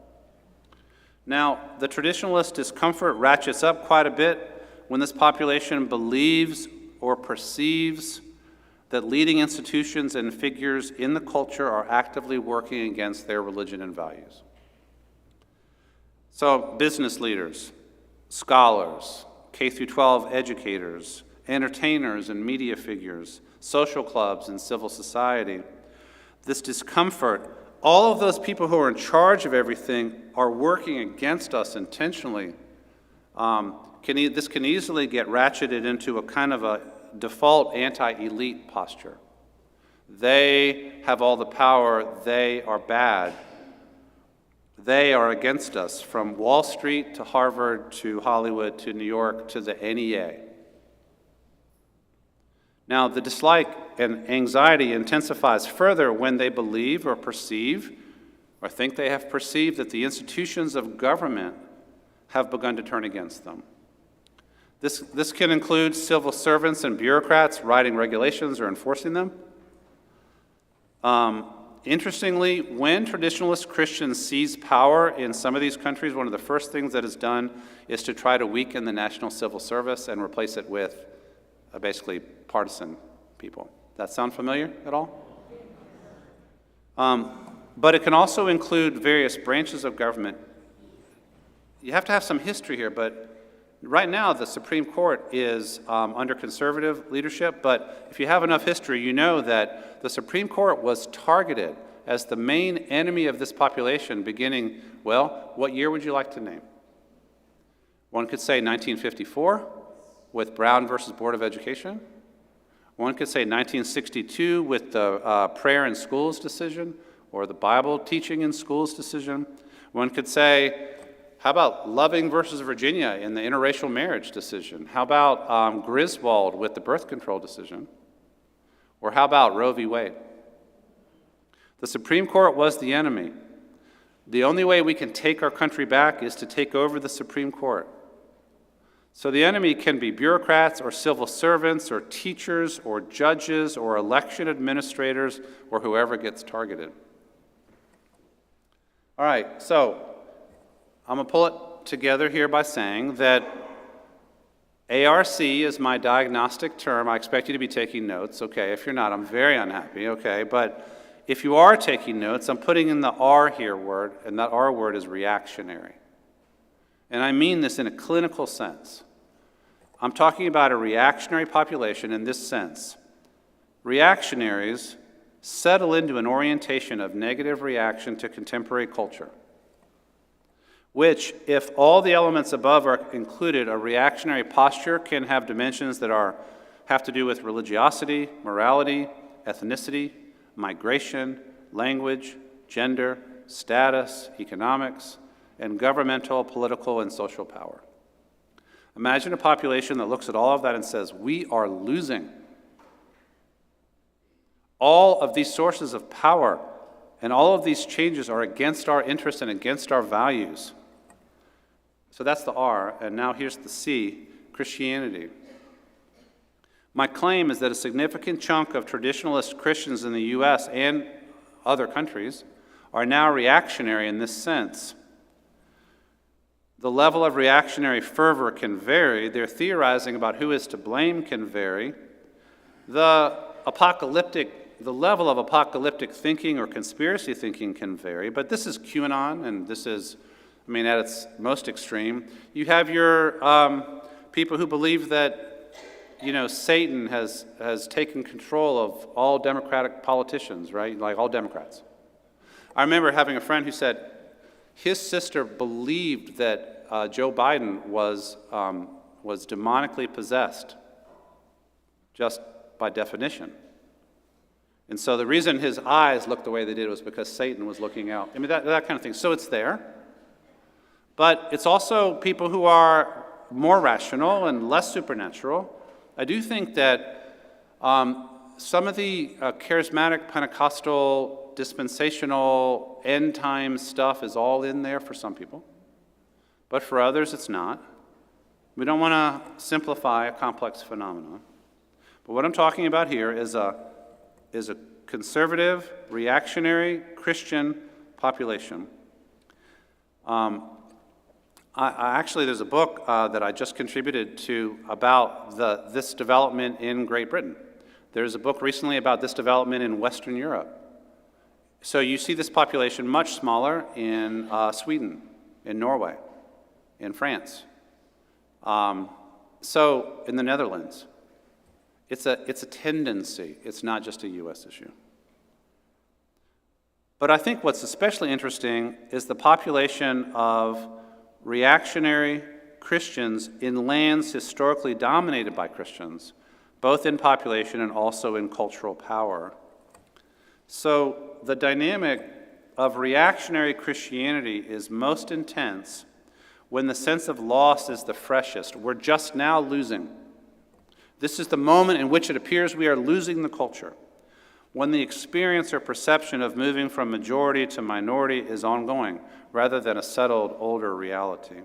Now, the traditionalist discomfort ratchets up quite a bit when this population believes or perceives that leading institutions and figures in the culture are actively working against their religion and values. So, business leaders, scholars, K-12 educators, entertainers and media figures, social clubs and civil society, this discomfort, all of those people who are in charge of everything are working against us intentionally. This can easily get ratcheted into a kind of a default anti-elite posture. They have all the power, they are bad. They are against us, from Wall Street to Harvard to Hollywood to New York to the NEA. Now, the dislike and anxiety intensifies further when they believe or perceive or think they have perceived that the institutions of government have begun to turn against them. This can include civil servants and bureaucrats writing regulations or enforcing them. Interestingly, when traditionalist Christians seize power in some of these countries, one of the first things that is done is to try to weaken the National Civil Service and replace it with basically partisan people. That sound familiar at all? But it can also include various branches of government. You have to have some history here, but right now the Supreme Court is under conservative leadership, but if you have enough history, you know that the Supreme Court was targeted as the main enemy of this population beginning, well, what year would you like to name? One could say 1954 with Brown versus Board of Education. One could say 1962 with the prayer in schools decision or the Bible teaching in schools decision. One could say, How about Loving versus Virginia in the interracial marriage decision? How about Griswold with the birth control decision? Or how about Roe v. Wade? The Supreme Court was the enemy. The only way we can take our country back is to take over the Supreme Court. So the enemy can be bureaucrats or civil servants or teachers or judges or election administrators or whoever gets targeted. All right, so I'm going to pull it together here by saying that ARC is my diagnostic term. I expect you to be taking notes. Okay, if you're not, I'm very unhappy. Okay, but if you are taking notes, I'm putting in the R here word, and that R word is reactionary. And I mean this in a clinical sense. I'm talking about a reactionary population in this sense. Reactionaries settle into an orientation of negative reaction to contemporary culture, which, if all the elements above are included, a reactionary posture can have dimensions that have to do with religiosity, morality, ethnicity, migration, language, gender, status, economics, and governmental, political, and social power. Imagine a population that looks at all of that and says, we are losing. All of these sources of power and all of these changes are against our interests and against our values. So that's the R, and now here's the C, Christianity. My claim is that a significant chunk of traditionalist Christians in the U.S. and other countries are now reactionary in this sense. The level of reactionary fervor can vary. Their theorizing about who is to blame can vary. The level of apocalyptic thinking or conspiracy thinking can vary, but this is QAnon, and this is, at its most extreme. You have your people who believe that, Satan has taken control of all Democratic politicians, right? Like all Democrats. I remember having a friend who said his sister believed that Joe Biden was demonically possessed, just by definition. And so the reason his eyes looked the way they did was because Satan was looking out. That kind of thing. So it's there. But it's also people who are more rational and less supernatural. I do think that some of the charismatic, Pentecostal, dispensational, end-time stuff is all in there for some people. But for others, it's not. We don't want to simplify a complex phenomenon. But what I'm talking about here is a conservative, reactionary, Christian population. Actually, there's a book that I just contributed to about this development in Great Britain. There's a book recently about this development in Western Europe. So you see this population much smaller in Sweden, in Norway, in France. So in the Netherlands. It's a tendency. It's not just a U.S. issue. But I think what's especially interesting is the population of reactionary Christians in lands historically dominated by Christians, both in population and also in cultural power. So the dynamic of reactionary Christianity is most intense when the sense of loss is the freshest. We're just now losing. This is the moment in which it appears we are losing the culture, when the experience or perception of moving from majority to minority is ongoing, rather than a settled, older reality.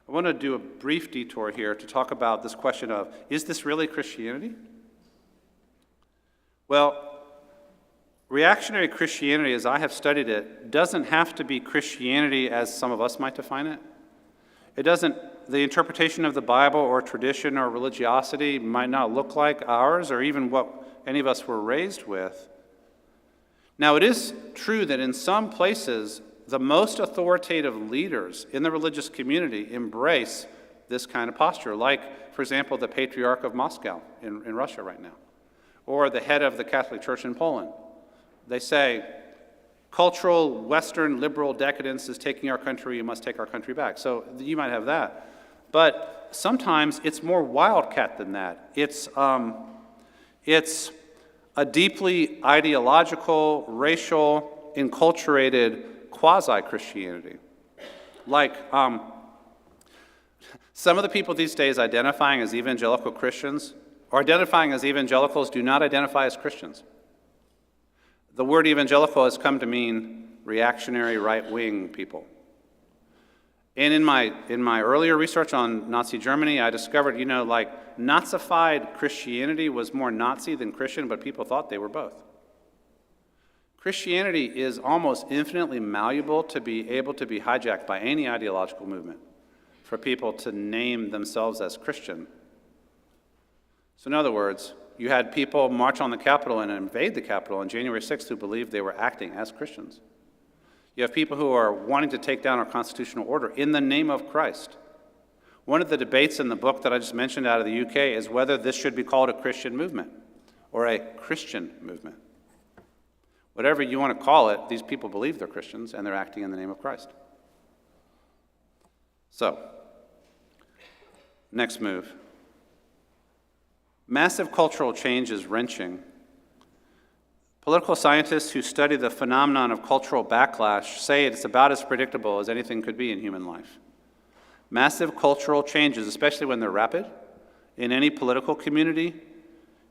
I want to do a brief detour here to talk about this question of, is this really Christianity? Well, reactionary Christianity, as I have studied it, doesn't have to be Christianity as some of us might define it. The interpretation of the Bible or tradition or religiosity might not look like ours or even what any of us were raised with. Now, it is true that in some places, the most authoritative leaders in the religious community embrace this kind of posture, like, for example, the Patriarch of Moscow in Russia right now, or the head of the Catholic Church in Poland. They say, cultural, Western, liberal decadence is taking our country, you must take our country back. So you might have that. But sometimes it's more wildcat than that. It's a deeply ideological, racial, enculturated quasi-Christianity. Like, some of the people these days identifying as evangelical Christians or identifying as evangelicals do not identify as Christians. The word evangelical has come to mean reactionary right-wing people. And in my earlier research on Nazi Germany, I discovered, like Nazified Christianity was more Nazi than Christian, but people thought they were both. Christianity is almost infinitely malleable to be able to be hijacked by any ideological movement for people to name themselves as Christian. So in other words, you had people march on the Capitol and invade the Capitol on January 6th who believed they were acting as Christians. You have people who are wanting to take down our constitutional order in the name of Christ. One of the debates in the book that I just mentioned out of the UK is whether this should be called a Christian movement or a Christian movement. Whatever you want to call it, these people believe they're Christians and they're acting in the name of Christ. So, next move. Massive cultural change is wrenching. Political scientists who study the phenomenon of cultural backlash say it's about as predictable as anything could be in human life. Massive cultural changes, especially when they're rapid, in any political community,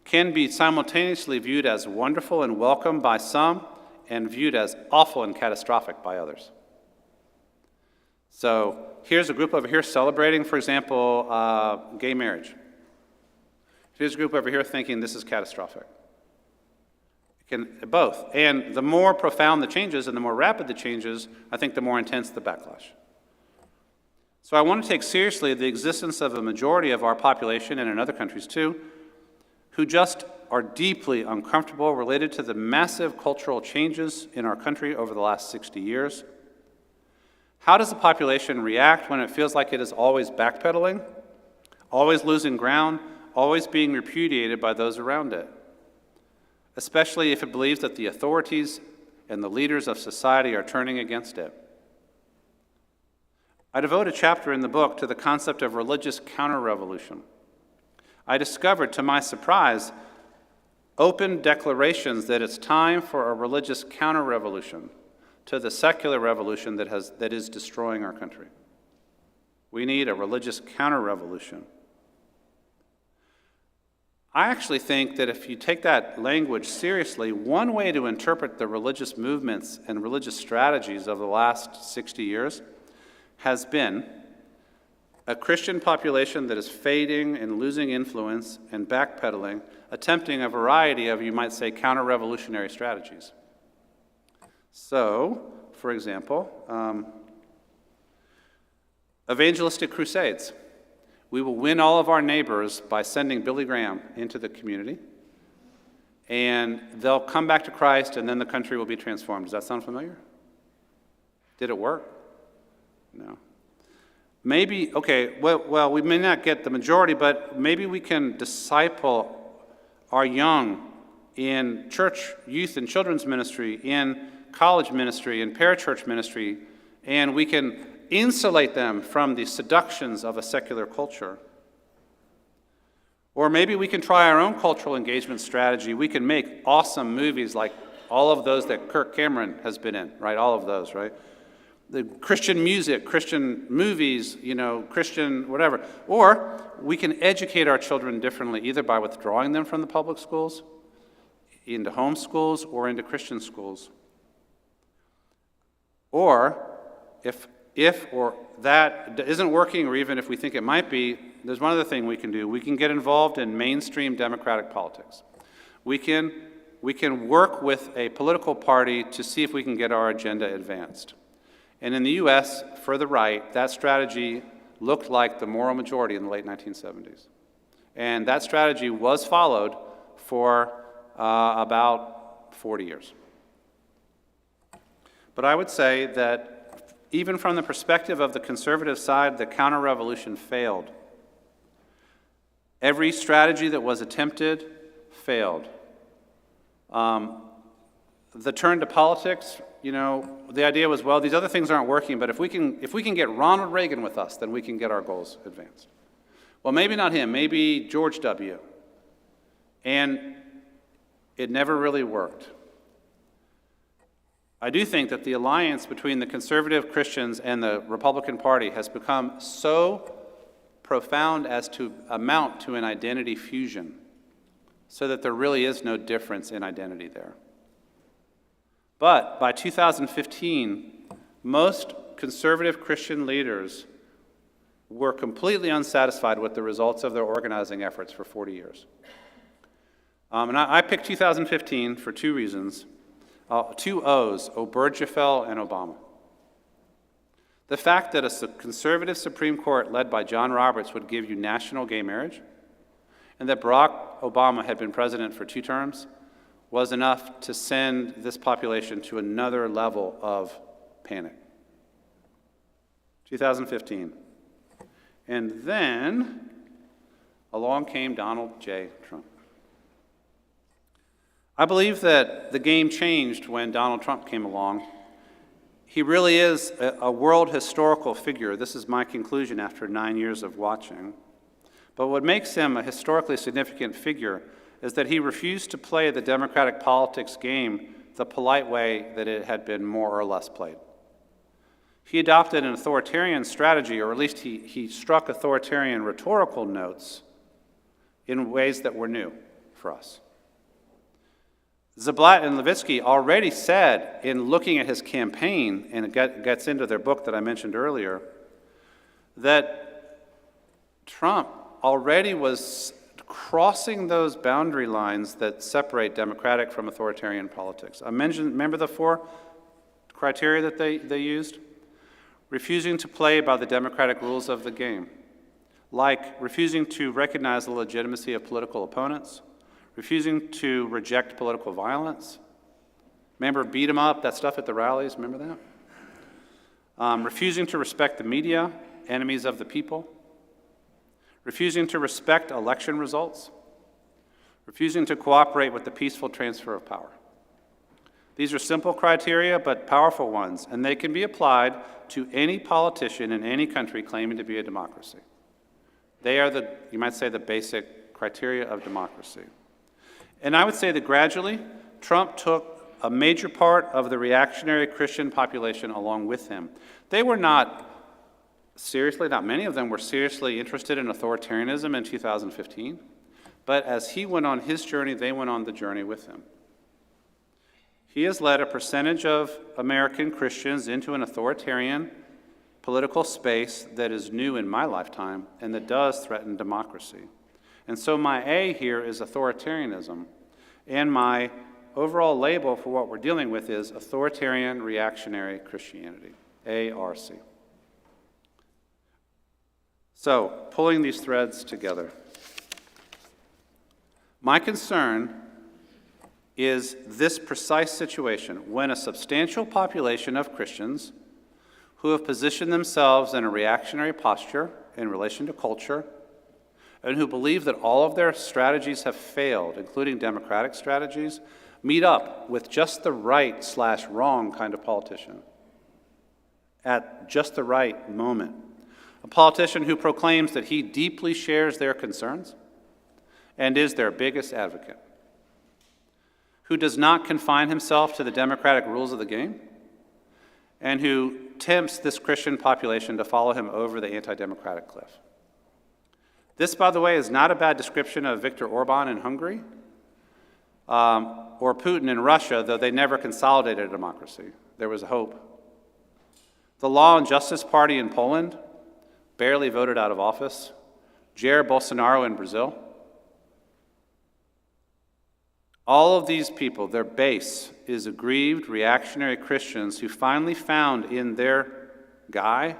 can be simultaneously viewed as wonderful and welcome by some and viewed as awful and catastrophic by others. So here's a group over here celebrating, for example, gay marriage. Here's a group over here thinking this is catastrophic. Both. And the more profound the changes and the more rapid the changes, I think the more intense the backlash. So I want to take seriously the existence of a majority of our population, and in other countries too, who just are deeply uncomfortable related to the massive cultural changes in our country over the last 60 years. How does the population react when it feels like it is always backpedaling, always losing ground, always being repudiated by those around it? Especially if it believes that the authorities and the leaders of society are turning against it. I devote a chapter in the book to the concept of religious counter-revolution. I discovered, to my surprise, open declarations that it's time for a religious counter-revolution to the secular revolution that is destroying our country. We need a religious counter-revolution. I actually think that if you take that language seriously, one way to interpret the religious movements and religious strategies of the last 60 years has been a Christian population that is fading and losing influence and backpedaling, attempting a variety of, you might say, counter-revolutionary strategies. So, for example, evangelistic crusades. We will win all of our neighbors by sending Billy Graham into the community, and they'll come back to Christ, and then the country will be transformed. Does that sound familiar? Did it work? No. Maybe, okay, well, we may not get the majority, but maybe we can disciple our young in church, youth, and children's ministry, in college ministry, in parachurch ministry, and we can insulate them from the seductions of a secular culture. Or maybe we can try our own cultural engagement strategy. We can make awesome movies like all of those that Kirk Cameron has been in, right? All of those, right? The Christian music, Christian movies, Christian whatever. Or we can educate our children differently, either by withdrawing them from the public schools, into home schools, or into Christian schools. Or if or that isn't working, or even if we think it might be, there's one other thing we can do. We can get involved in mainstream democratic politics. We can work with a political party to see if we can get our agenda advanced. And in the US, for the right, that strategy looked like the moral majority in the late 1970s. And that strategy was followed for about 40 years. But I would say that even from the perspective of the conservative side, the counter-revolution failed. Every strategy that was attempted failed. The turn to politics, the idea was, well, these other things aren't working, but if we can get Ronald Reagan with us, then we can get our goals advanced. Well, maybe not him, maybe George W. And it never really worked. I do think that the alliance between the conservative Christians and the Republican Party has become so profound as to amount to an identity fusion, so that there really is no difference in identity there. But by 2015, most conservative Christian leaders were completely unsatisfied with the results of their organizing efforts for 40 years. And I picked 2015 for two reasons. Two O's, Obergefell and Obama. The fact that a conservative Supreme Court led by John Roberts would give you national gay marriage, and that Barack Obama had been president for 2 terms, was enough to send this population to another level of panic. 2015. And then along came Donald J. Trump. I believe that the game changed when Donald Trump came along. He really is a world historical figure. This is my conclusion after 9 years of watching. But what makes him a historically significant figure is that he refused to play the democratic politics game the polite way that it had been more or less played. He adopted an authoritarian strategy, or at least he struck authoritarian rhetorical notes in ways that were new for us. Zablat and Levitsky already said, in looking at his campaign, and it gets into their book that I mentioned earlier, that Trump already was crossing those boundary lines that separate democratic from authoritarian politics. Remember the 4 criteria that they used? Refusing to play by the democratic rules of the game, like refusing to recognize the legitimacy of political opponents, refusing to reject political violence. Remember, beat 'em up, that stuff at the rallies, remember that? Refusing to respect the media, enemies of the people. Refusing to respect election results. Refusing to cooperate with the peaceful transfer of power. These are simple criteria, but powerful ones, and they can be applied to any politician in any country claiming to be a democracy. They are you might say, the basic criteria of democracy. And I would say that gradually, Trump took a major part of the reactionary Christian population along with him. They were not many of them were seriously interested in authoritarianism in 2015, but as he went on his journey, they went on the journey with him. He has led a percentage of American Christians into an authoritarian political space that is new in my lifetime and that does threaten democracy. And so my A here is authoritarianism, and my overall label for what we're dealing with is authoritarian reactionary Christianity, ARC. So, pulling these threads together, my concern is this precise situation when a substantial population of Christians who have positioned themselves in a reactionary posture in relation to culture and who believe that all of their strategies have failed, including democratic strategies, meet up with just the right/wrong kind of politician at just the right moment. A politician who proclaims that he deeply shares their concerns and is their biggest advocate, who does not confine himself to the democratic rules of the game, and who tempts this Christian population to follow him over the anti-democratic cliff. This, by the way, is not a bad description of Viktor Orban in Hungary or Putin in Russia, though they never consolidated a democracy. There was hope. The Law and Justice Party in Poland barely voted out of office. Jair Bolsonaro in Brazil. All of these people, their base is aggrieved, reactionary Christians who finally found in their guy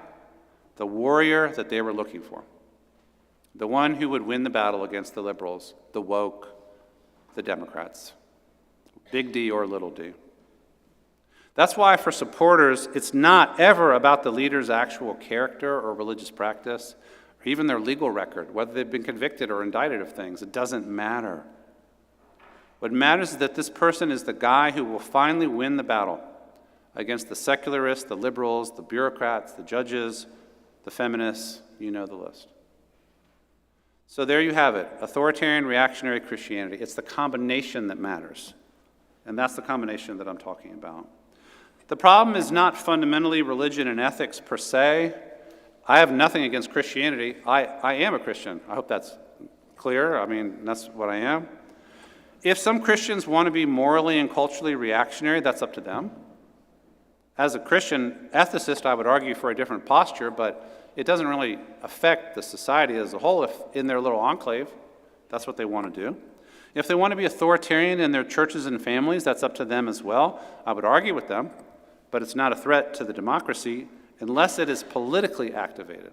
the warrior that they were looking for. The one who would win the battle against the liberals, the woke, the Democrats. Big D or little d. That's why for supporters, it's not ever about the leader's actual character or religious practice, or even their legal record, whether they've been convicted or indicted of things. It doesn't matter. What matters is that this person is the guy who will finally win the battle against the secularists, the liberals, the bureaucrats, the judges, the feminists, you know the list. So there you have it, authoritarian reactionary Christianity. It's the combination that matters, and that's the combination that I'm talking about. The problem is not fundamentally religion and ethics per se. I have nothing against Christianity. I am a Christian. I hope that's clear. I mean, that's what I am. If some Christians want to be morally and culturally reactionary, that's up to them. As a Christian ethicist, I would argue for a different posture, but it doesn't really affect the society as a whole if in their little enclave, that's what they want to do. If they want to be authoritarian in their churches and families, that's up to them as well. I would argue with them, but it's not a threat to the democracy unless it is politically activated.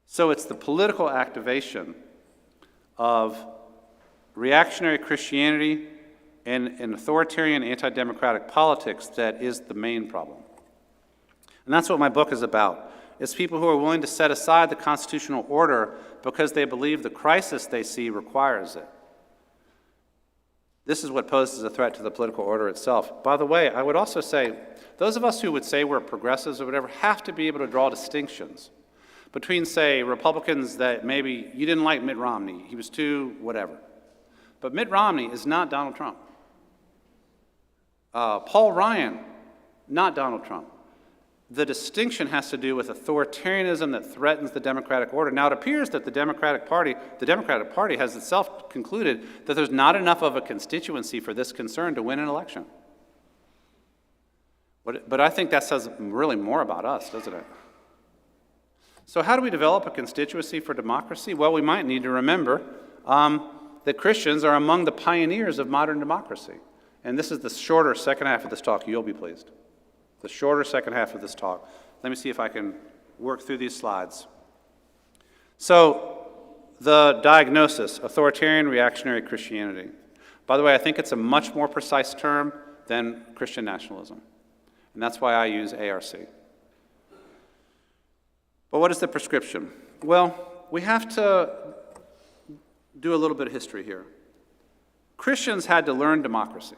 So it's the political activation of reactionary Christianity and authoritarian anti-democratic politics that is the main problem. And that's what my book is about. It's people who are willing to set aside the constitutional order because they believe the crisis they see requires it. This is what poses a threat to the political order itself. By the way, I would also say, those of us who would say we're progressives or whatever have to be able to draw distinctions between, say, Republicans that maybe you didn't like Mitt Romney, he was too whatever. But Mitt Romney is not Donald Trump. Paul Ryan, not Donald Trump. The distinction has to do with authoritarianism that threatens the democratic order. Now, it appears that the Democratic Party has itself concluded that there's not enough of a constituency for this concern to win an election. But I think that says really more about us, doesn't it? So how do we develop a constituency for democracy? Well, we might need to remember that Christians are among the pioneers of modern democracy. And this is the shorter second half of this talk. You'll be pleased. The shorter second half of this talk. Let me see if I can work through these slides. So, the diagnosis, authoritarian reactionary Christianity. By the way, I think it's a much more precise term than Christian nationalism. And that's why I use ARC. But what is the prescription? Well, we have to do a little bit of history here. Christians had to learn democracy,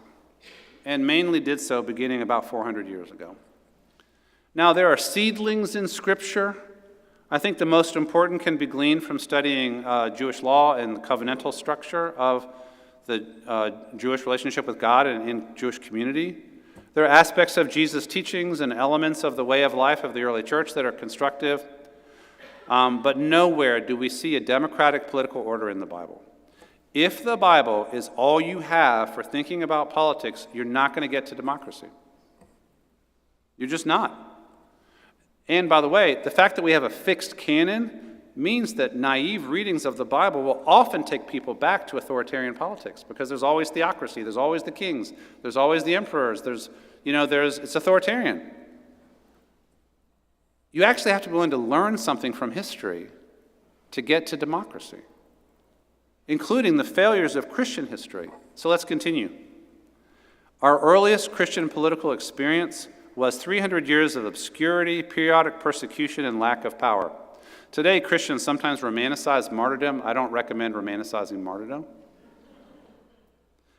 and mainly did so beginning about 400 years ago. Now, there are seedlings in Scripture. I think the most important can be gleaned from studying Jewish law and the covenantal structure of the Jewish relationship with God and in Jewish community. There are aspects of Jesus' teachings and elements of the way of life of the early church that are constructive, but nowhere do we see a democratic political order in the Bible. If the Bible is all you have for thinking about politics, you're not going to get to democracy. You're just not. And by the way, the fact that we have a fixed canon means that naive readings of the Bible will often take people back to authoritarian politics because there's always theocracy, there's always the kings, there's always the emperors, it's authoritarian. You actually have to be willing to learn something from history to get to democracy, including the failures of Christian history. So let's continue. Our earliest Christian political experience was 300 years of obscurity, periodic persecution, and lack of power. Today, Christians sometimes romanticize martyrdom. I don't recommend romanticizing martyrdom.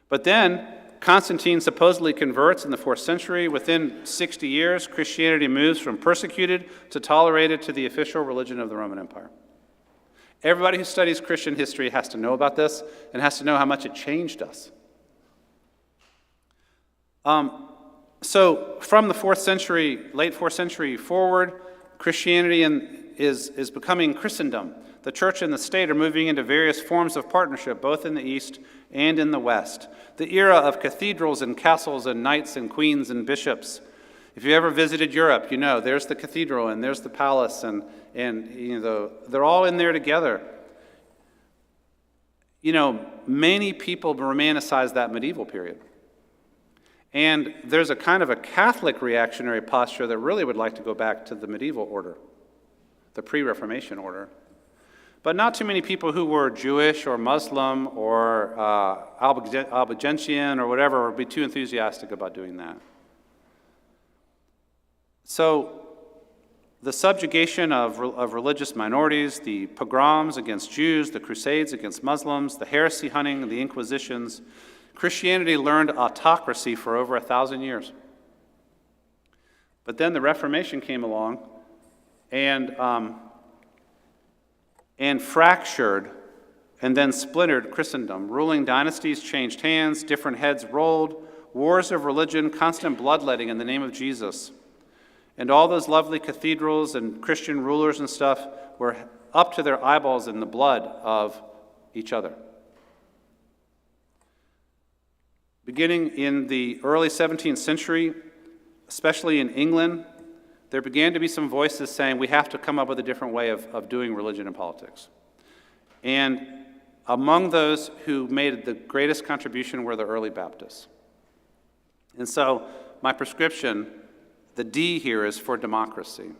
But then, Constantine supposedly converts in the 4th century. Within 60 years, Christianity moves from persecuted to tolerated to the official religion of the Roman Empire. Everybody who studies Christian history has to know about this and has to know how much it changed us. So from the 4th century, late 4th century forward, Christianity is becoming Christendom. The church and the state are moving into various forms of partnership, both in the East and in the West. The era of cathedrals and castles and knights and queens and bishops. If you ever visited Europe, you know there's the cathedral and there's the palace and they're all in there together. Many people romanticize that medieval period. And there's a kind of a Catholic reactionary posture that really would like to go back to the medieval order, the pre-Reformation order. But not too many people who were Jewish or Muslim or Albigensian or whatever would be too enthusiastic about doing that. So the subjugation of religious minorities, the pogroms against Jews, the crusades against Muslims, the heresy hunting, the Inquisitions, Christianity learned autocracy for over 1,000 years. But then the Reformation came along and fractured and then splintered Christendom. Ruling dynasties changed hands, different heads rolled, wars of religion, constant bloodletting in the name of Jesus. And all those lovely cathedrals and Christian rulers and stuff were up to their eyeballs in the blood of each other. Beginning in the early 17th century, especially in England, there began to be some voices saying we have to come up with a different way of doing religion and politics. And among those who made the greatest contribution were the early Baptists. And so my prescription, the D here, is for democracy.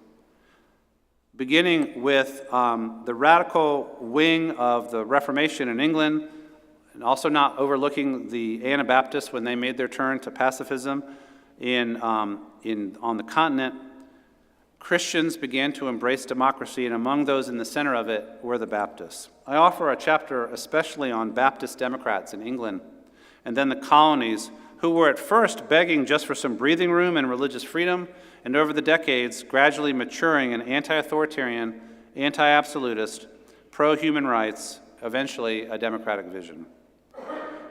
Beginning with the radical wing of the Reformation in England, and also not overlooking the Anabaptists when they made their turn to pacifism on the continent, Christians began to embrace democracy, and among those in the center of it were the Baptists. I offer a chapter especially on Baptist Democrats in England and then the colonies, who were at first begging just for some breathing room and religious freedom, and over the decades gradually maturing an anti-authoritarian, anti-absolutist, pro-human rights, eventually a democratic vision.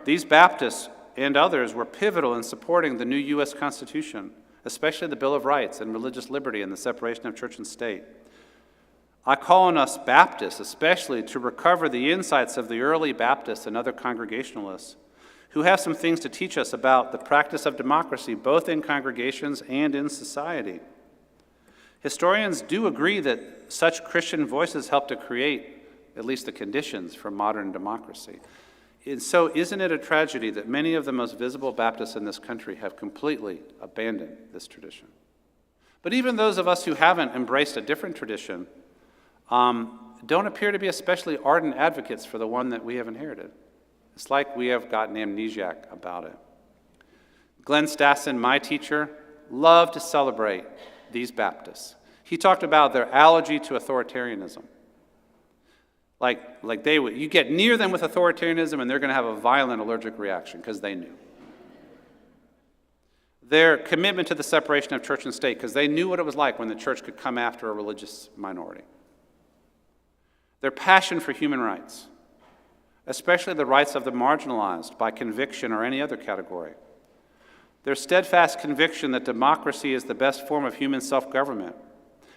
These Baptists and others were pivotal in supporting the new U.S. Constitution, especially the Bill of Rights and religious liberty and the separation of church and state. I call on us Baptists especially to recover the insights of the early Baptists and other Congregationalists who have some things to teach us about the practice of democracy, both in congregations and in society. Historians do agree that such Christian voices help to create at least the conditions for modern democracy. And so isn't it a tragedy that many of the most visible Baptists in this country have completely abandoned this tradition? But even those of us who haven't embraced a different tradition don't appear to be especially ardent advocates for the one that we have inherited. It's like we have gotten amnesiac about it. Glenn Stassen, my teacher, loved to celebrate these Baptists. He talked about their allergy to authoritarianism. Like they would, you get near them with authoritarianism and they're going to have a violent allergic reaction because they knew. Their commitment to the separation of church and state because they knew what it was like when the church could come after a religious minority. Their passion for human rights, especially the rights of the marginalized by conviction or any other category. Their steadfast conviction that democracy is the best form of human self-government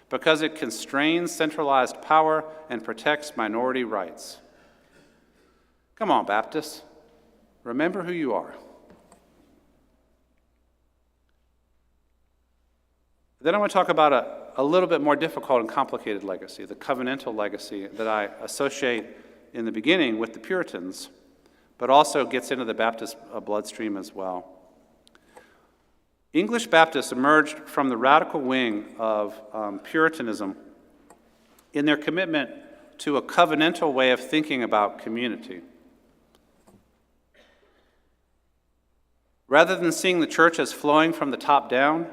because it constrains centralized power and protects minority rights. Come on, Baptists, remember who you are. Then I want to talk about a little bit more difficult and complicated legacy, the covenantal legacy that I associate in the beginning with the Puritans, but also gets into the Baptist bloodstream as well. English Baptists emerged from the radical wing of Puritanism in their commitment to a covenantal way of thinking about community. Rather than seeing the church as flowing from the top down,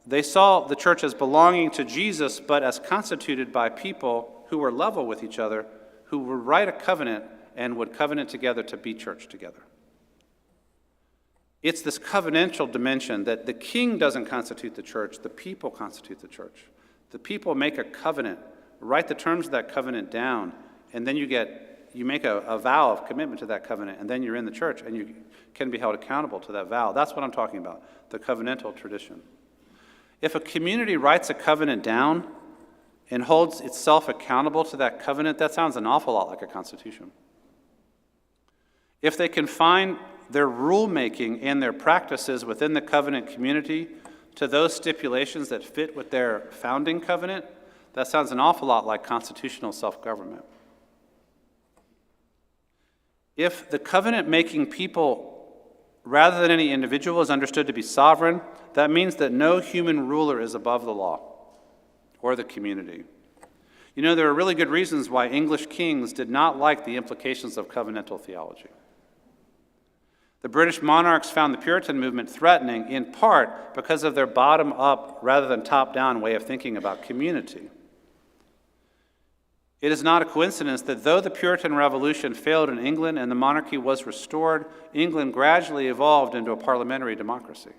they saw the church as belonging to Jesus, but as constituted by people who were level with each other, who would write a covenant and would covenant together to be church together. It's this covenantal dimension that the king doesn't constitute the church, the people constitute the church. The people make a covenant, write the terms of that covenant down, and then you make a vow of commitment to that covenant, and then you're in the church, and you can be held accountable to that vow. That's what I'm talking about, the covenantal tradition. If a community writes a covenant down and holds itself accountable to that covenant, that sounds an awful lot like a constitution. If they confine their rulemaking and their practices within the covenant community to those stipulations that fit with their founding covenant, that sounds an awful lot like constitutional self-government. If the covenant-making people, rather than any individual, is understood to be sovereign, that means that no human ruler is above the law or the community. You know, there are really good reasons why English kings did not like the implications of covenantal theology. The British monarchs found the Puritan movement threatening, in part because of their bottom-up rather than top-down way of thinking about community. It is not a coincidence that though the Puritan Revolution failed in England and the monarchy was restored, England gradually evolved into a parliamentary democracy.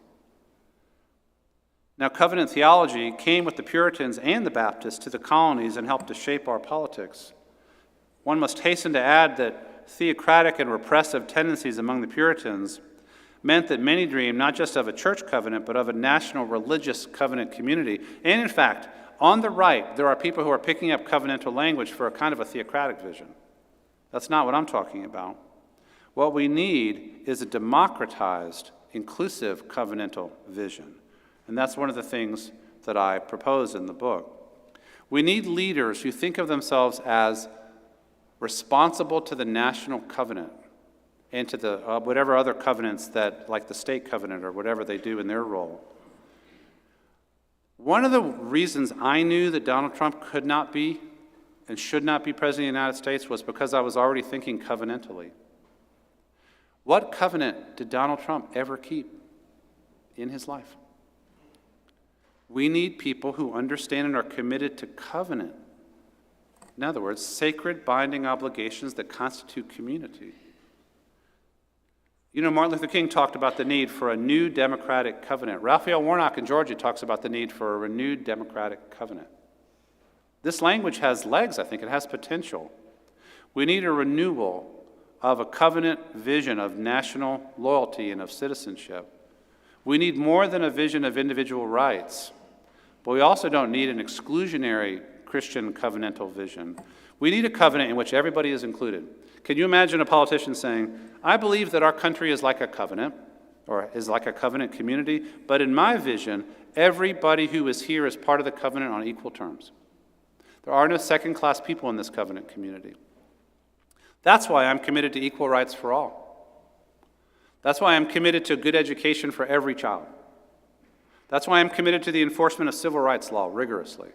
Now, covenant theology came with the Puritans and the Baptists to the colonies and helped to shape our politics. One must hasten to add that theocratic and repressive tendencies among the Puritans meant that many dreamed not just of a church covenant, but of a national religious covenant community. And in fact, on the right, there are people who are picking up covenantal language for a kind of a theocratic vision. That's not what I'm talking about. What we need is a democratized, inclusive covenantal vision. And that's one of the things that I propose in the book. We need leaders who think of themselves as responsible to the national covenant and to the whatever other covenants that, like the state covenant or whatever they do in their role. One of the reasons I knew that Donald Trump could not be and should not be president of the United States was because I was already thinking covenantally. What covenant did Donald Trump ever keep in his life? We need people who understand and are committed to covenant. In other words, sacred binding obligations that constitute community. You know, Martin Luther King talked about the need for a new democratic covenant. Raphael Warnock in Georgia talks about the need for a renewed democratic covenant. This language has legs, I think. It has potential. We need a renewal of a covenant vision of national loyalty and of citizenship. We need more than a vision of individual rights, but we also don't need an exclusionary Christian covenantal vision. We need a covenant in which everybody is included. Can you imagine a politician saying, I believe that our country is like a covenant, or is like a covenant community, but in my vision, everybody who is here is part of the covenant on equal terms. There are no second-class people in this covenant community. That's why I'm committed to equal rights for all. That's why I'm committed to good education for every child. That's why I'm committed to the enforcement of civil rights law rigorously.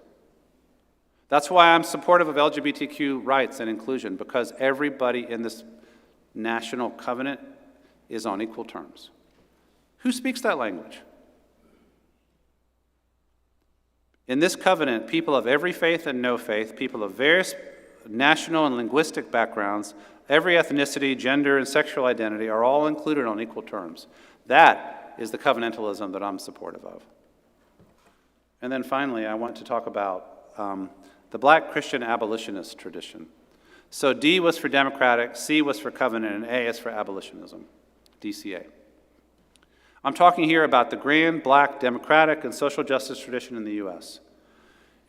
That's why I'm supportive of LGBTQ rights and inclusion, because everybody in this national covenant is on equal terms. Who speaks that language? In this covenant, people of every faith and no faith, people of various national and linguistic backgrounds, every ethnicity, gender, and sexual identity are all included on equal terms. That is the covenantalism that I'm supportive of. And then finally, I want to talk about the Black Christian abolitionist tradition. So D was for democratic, C was for covenant, and A is for abolitionism, DCA. I'm talking here about the grand Black democratic and social justice tradition in the U.S.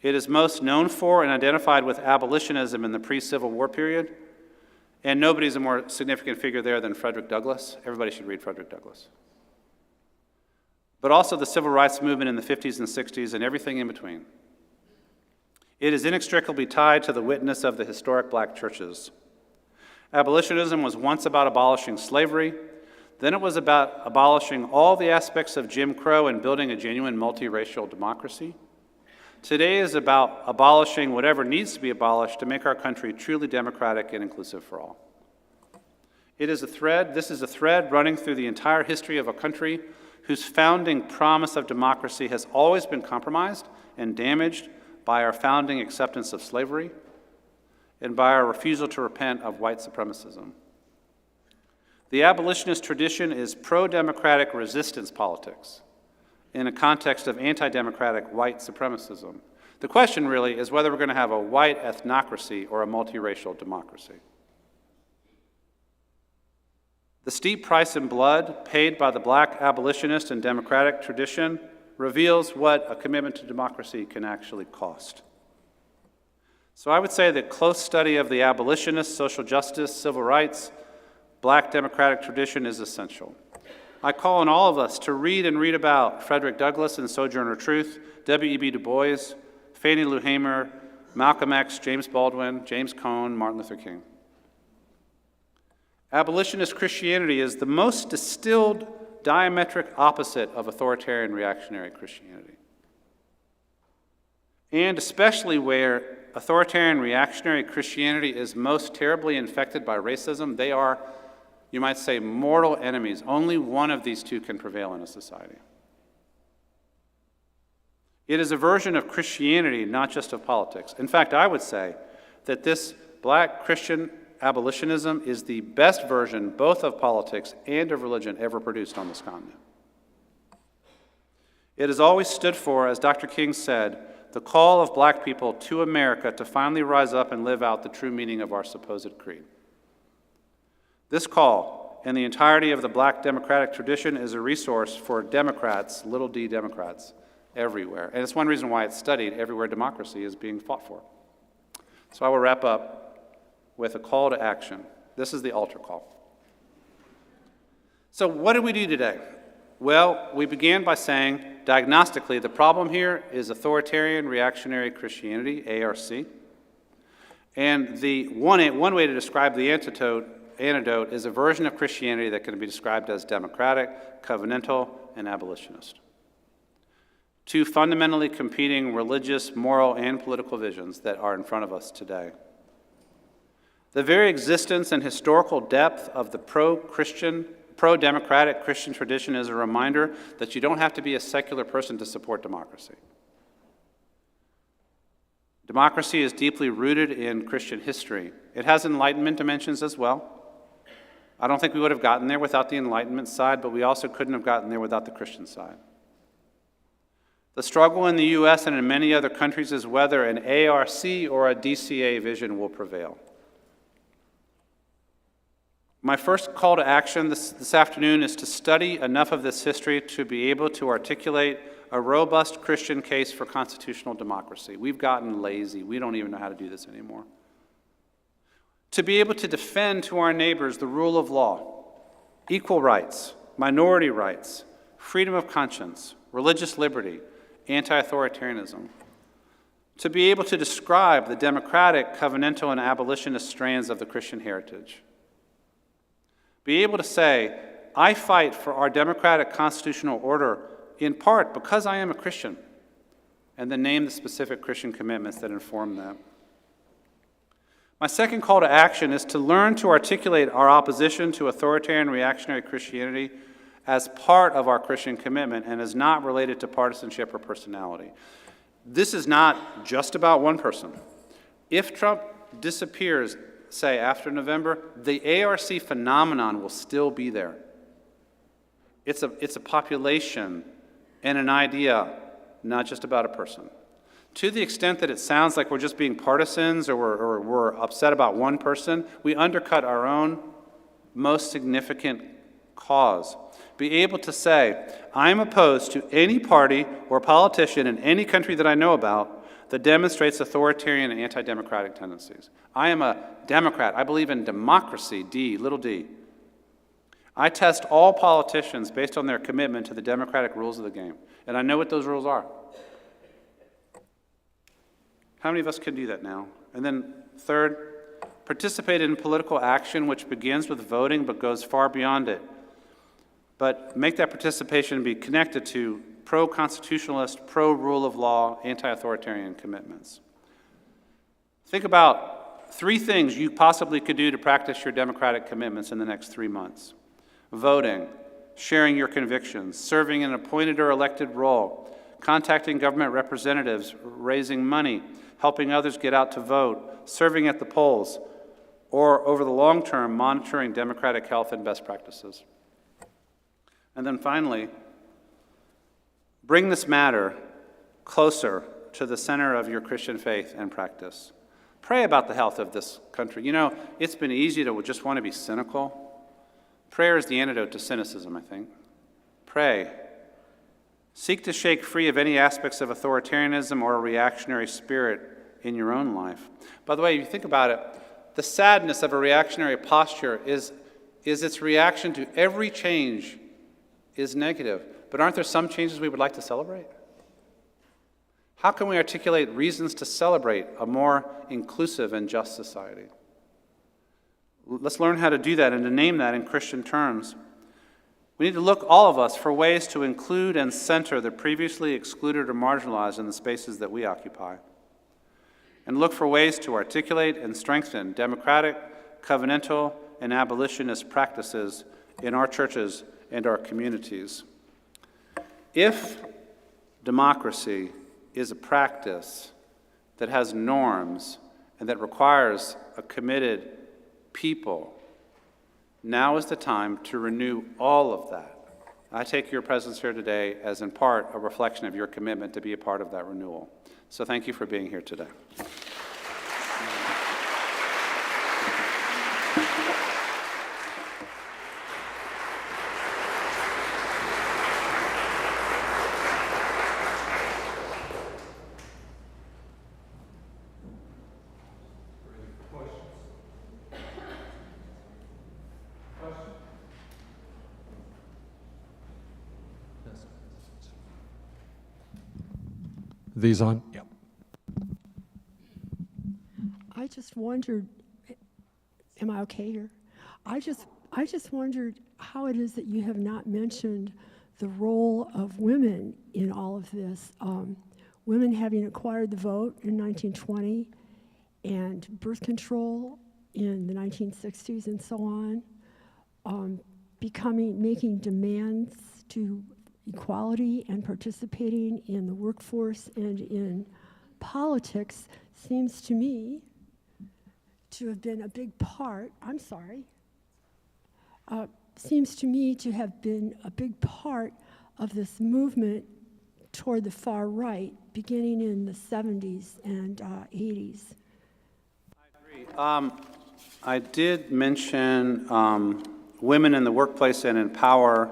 It is most known for and identified with abolitionism in the pre-Civil War period, and nobody's a more significant figure there than Frederick Douglass. Everybody should read Frederick Douglass. But also the civil rights movement in the 50s and 60s and everything in between. It is inextricably tied to the witness of the historic Black churches. Abolitionism was once about abolishing slavery, then it was about abolishing all the aspects of Jim Crow and building a genuine multiracial democracy. Today is about abolishing whatever needs to be abolished to make our country truly democratic and inclusive for all. This is a thread running through the entire history of a country whose founding promise of democracy has always been compromised and damaged by our founding acceptance of slavery and by our refusal to repent of white supremacism. The abolitionist tradition is pro-democratic resistance politics in a context of anti-democratic white supremacism. The question really is whether we're going to have a white ethnocracy or a multiracial democracy. The steep price in blood paid by the Black abolitionist and democratic tradition reveals what a commitment to democracy can actually cost. So I would say that close study of the abolitionist, social justice, civil rights, Black democratic tradition is essential. I call on all of us to read about Frederick Douglass and Sojourner Truth, W.E.B. Du Bois, Fannie Lou Hamer, Malcolm X, James Baldwin, James Cone, Martin Luther King. Abolitionist Christianity is the most distilled diametric opposite of authoritarian reactionary Christianity. And especially where authoritarian reactionary Christianity is most terribly infected by racism, they are, you might say, mortal enemies. Only one of these two can prevail in a society. It is a version of Christianity, not just of politics. In fact, I would say that this Black Christian abolitionism is the best version both of politics and of religion ever produced on this continent. It has always stood for, as Dr. King said, the call of Black people to America to finally rise up and live out the true meaning of our supposed creed. This call and the entirety of the black democratic tradition is a resource for Democrats, little d Democrats, everywhere. And it's one reason why it's studied everywhere democracy is being fought for. So I will wrap up with a call to action. This is the altar call. So what did we do today? Well, we began by saying, diagnostically, the problem here is authoritarian reactionary Christianity, ARC. And the one way to describe the antidote is a version of Christianity that can be described as democratic, covenantal, and abolitionist. Two fundamentally competing religious, moral, and political visions that are in front of us today. The very existence and historical depth of the pro-democratic Christian tradition is a reminder that you don't have to be a secular person to support democracy. Democracy is deeply rooted in Christian history. It has Enlightenment dimensions as well. I don't think we would have gotten there without the Enlightenment side, but we also couldn't have gotten there without the Christian side. The struggle in the U.S. and in many other countries is whether an ARC or a DCA vision will prevail. My first call to action this afternoon is to study enough of this history to be able to articulate a robust Christian case for constitutional democracy. We've gotten lazy. We don't even know how to do this anymore. To be able to defend to our neighbors the rule of law, equal rights, minority rights, freedom of conscience, religious liberty, anti-authoritarianism. To be able to describe the democratic, covenantal, and abolitionist strands of the Christian heritage. Be able to say, I fight for our democratic constitutional order in part because I am a Christian, and then name the specific Christian commitments that inform that. My second call to action is to learn to articulate our opposition to authoritarian reactionary Christianity as part of our Christian commitment and is not related to partisanship or personality. This is not just about one person. If Trump disappears, say, after November, the ARC phenomenon will still be there. It's a population and an idea, not just about a person. To the extent that it sounds like we're just being partisans or we're upset about one person, we undercut our own most significant cause. Be able to say, I'm opposed to any party or politician in any country that I know about that demonstrates authoritarian and anti-democratic tendencies. I am a Democrat. I believe in democracy, little d. I test all politicians based on their commitment to the democratic rules of the game. And I know what those rules are. How many of us can do that now? And then third, participate in political action which begins with voting but goes far beyond it. But make that participation be connected to pro-constitutionalist, pro-rule of law, anti-authoritarian commitments. Think about 3 things you possibly could do to practice your democratic commitments in the next 3 months. Voting, sharing your convictions, serving in an appointed or elected role, contacting government representatives, raising money, helping others get out to vote, serving at the polls, or over the long term, monitoring democratic health and best practices. And then finally, bring this matter closer to the center of your Christian faith and practice. Pray about the health of this country. You know, it's been easy to just want to be cynical. Prayer is the antidote to cynicism, I think. Pray. Seek to shake free of any aspects of authoritarianism or a reactionary spirit in your own life. By the way, if you think about it, the sadness of a reactionary posture is its reaction to every change is negative. But aren't there some changes we would like to celebrate? How can we articulate reasons to celebrate a more inclusive and just society? Let's learn how to do that and to name that in Christian terms. We need to look, all of us, for ways to include and center the previously excluded or marginalized in the spaces that we occupy. And look for ways to articulate and strengthen democratic, covenantal, and abolitionist practices in our churches and our communities. If democracy is a practice that has norms and that requires a committed people, now is the time to renew all of that. I take your presence here today as in part a reflection of your commitment to be a part of that renewal. So thank you for being here today. these on. Yep. I just wondered, am I okay here? I just wondered how it is that you have not mentioned the role of women in all of this. Women having acquired the vote in 1920 and birth control in the 1960s and so on, making demands to equality and participating in the workforce and in politics seems to me to have been a big part, seems to me to have been a big part of this movement toward the far right, beginning in the 70s and 80s. I agree. I did mention women in the workplace and in power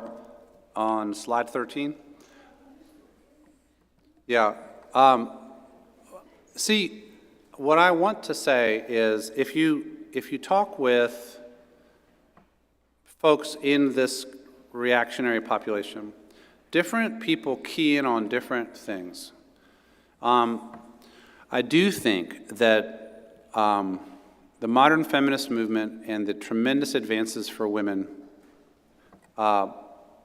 on slide 13. Yeah. See, what I want to say is if you talk with folks in this reactionary population, different people key in on different things. I do think that the modern feminist movement and the tremendous advances for women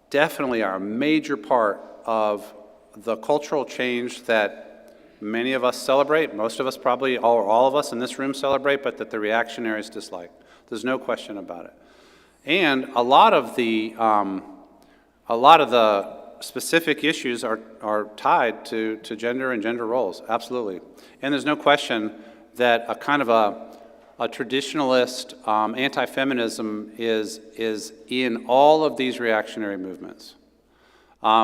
definitely are a major part of the cultural change that many of us celebrate, most of us probably, all of us in this room celebrate, but that the reactionaries dislike. There's no question about it. And a lot of the specific issues are tied to gender and gender roles, absolutely. And there's no question that a kind of a traditionalist anti-feminism is in all of these reactionary movements. What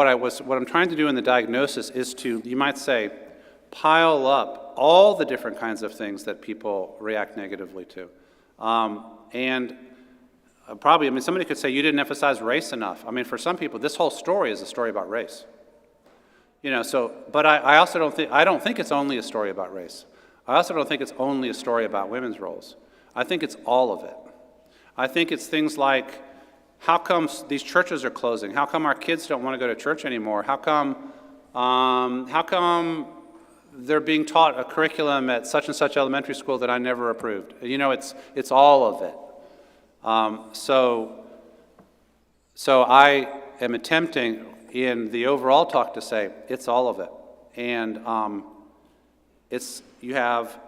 I'm trying to do in the diagnosis is to, you might say, pile up all the different kinds of things that people react negatively to. Somebody could say you didn't emphasize race enough. I mean, for some people, this whole story is a story about race. But I also don't think it's only a story about race. I also don't think it's only a story about women's roles. I think it's all of it. I think it's things like, how come these churches are closing? How come our kids don't want to go to church anymore? How come they're being taught a curriculum at such and such elementary school that I never approved? It's all of it. So I am attempting in the overall talk to say it's all of it, and you have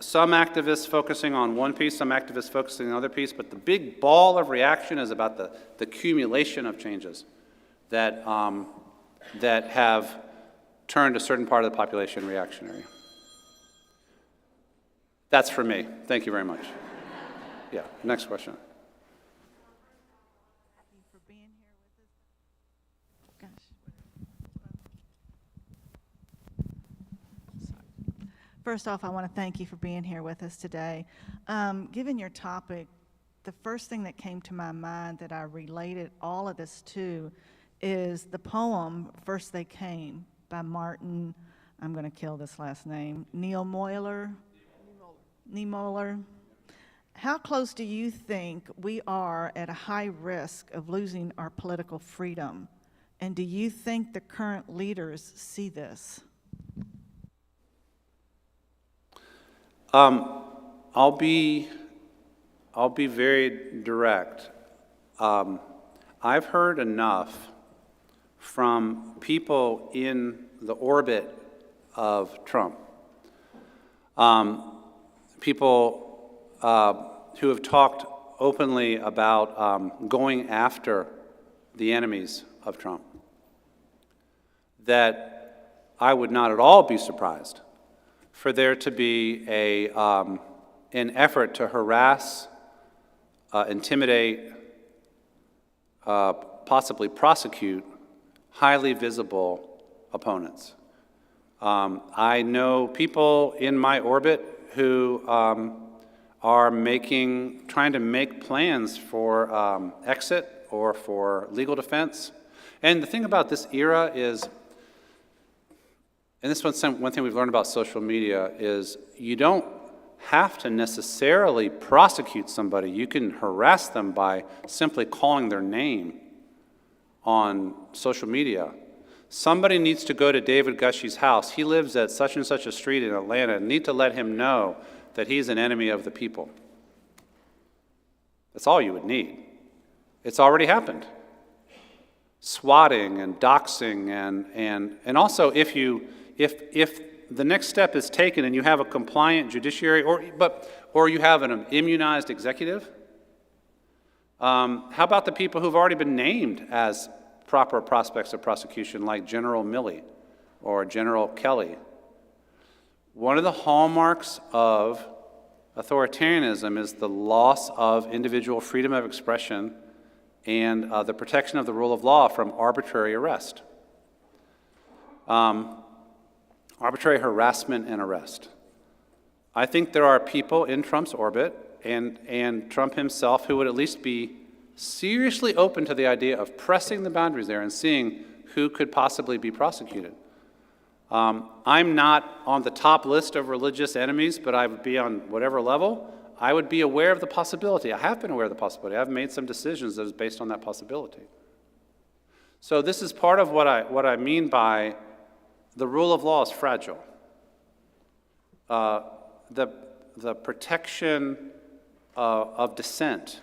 some activists focusing on one piece, some activists focusing on another piece, but the big ball of reaction is about the accumulation of changes that have turned a certain part of the population reactionary. That's for me. Thank you very much. Yeah, next question. For being here with us. Sorry. First off, I want to thank you for being here with us today. Given your topic, the first thing that came to my mind that I related all of this to is the poem First They Came by Martin, I'm going to kill this last name, Niemöller. How close do you think we are at a high risk of losing our political freedom? And do you think the current leaders see this? I'll be very direct. I've heard enough from people in the orbit of Trump, people who have talked openly about going after the enemies of Trump, that I would not at all be surprised for there to be an effort to harass, intimidate, possibly prosecute highly visible opponents. I know people in my orbit who are trying to make plans for exit or for legal defense. And the thing about this era is, and this is one thing we've learned about social media, is you don't have to necessarily prosecute somebody. You can harass them by simply calling their name on social media. Somebody needs to go to David Gushee's house. He lives at such and such a street in Atlanta, and need to let him know that he's an enemy of the people. That's all you would need. It's already happened. Swatting and doxing and also if the next step is taken and you have a compliant judiciary or you have an immunized executive, how about the people who've already been named as proper prospects of prosecution, like General Milley or General Kelly? One of the hallmarks of authoritarianism is the loss of individual freedom of expression and the protection of the rule of law from arbitrary arrest. Arbitrary harassment and arrest. I think there are people in Trump's orbit and Trump himself who would at least be seriously open to the idea of pressing the boundaries there and seeing who could possibly be prosecuted. I'm not on the top list of religious enemies, but I would be on whatever level. I would be aware of the possibility. I have been aware of the possibility. I've made some decisions that is based on that possibility. So this is part of what I mean by the rule of law is fragile. The protection of dissent.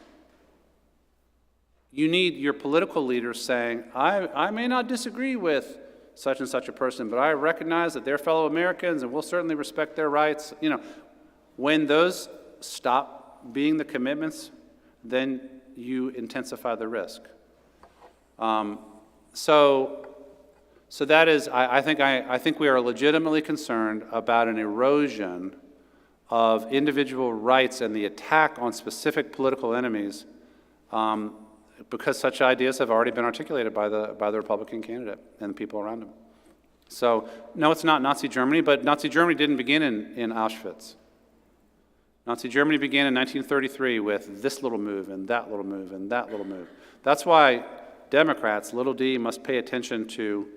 You need your political leaders saying, I may not disagree with such and such a person, but I recognize that they're fellow Americans and we'll certainly respect their rights. You know, when those stop being the commitments, then you intensify the risk. So that is, I think we are legitimately concerned about an erosion of individual rights and the attack on specific political enemies, because such ideas have already been articulated by the Republican candidate and the people around him. So, no, it's not Nazi Germany, but Nazi Germany didn't begin in Auschwitz. Nazi Germany began in 1933 with this little move and that little move and that little move. That's why Democrats, little d, must pay attention to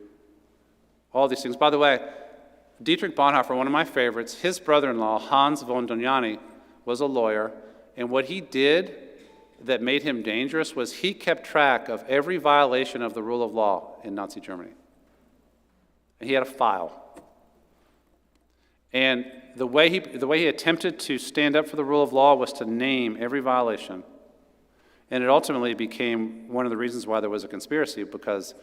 all these things. By the way, Dietrich Bonhoeffer, one of my favorites, his brother-in-law, Hans von Dohnanyi, was a lawyer, and what he did that made him dangerous was he kept track of every violation of the rule of law in Nazi Germany. And he had a file. And the way he attempted to stand up for the rule of law was to name every violation. And it ultimately became one of the reasons why there was a conspiracy, because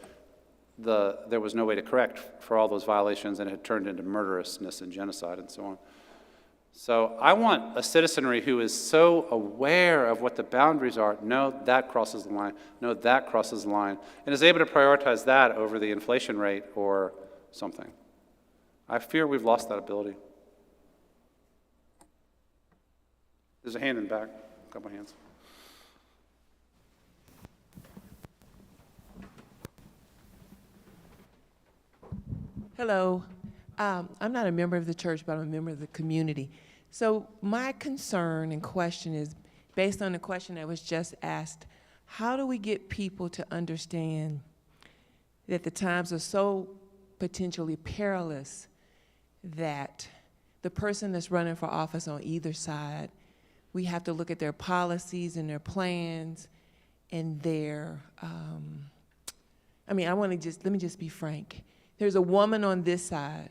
there was no way to correct for all those violations, and it had turned into murderousness and genocide and so on. So I want a citizenry who is so aware of what the boundaries are. No, that crosses the line. No, that crosses the line. And is able to prioritize that over the inflation rate or something. I fear we've lost that ability. There's a hand in the back, a couple hands. Hello. I'm not a member of the church, but I'm a member of the community. So my concern and question is based on the question that was just asked. How do we get people to understand that the times are so potentially perilous that the person that's running for office on either side, we have to look at their policies and their plans and their, let me just be frank. There's a woman on this side,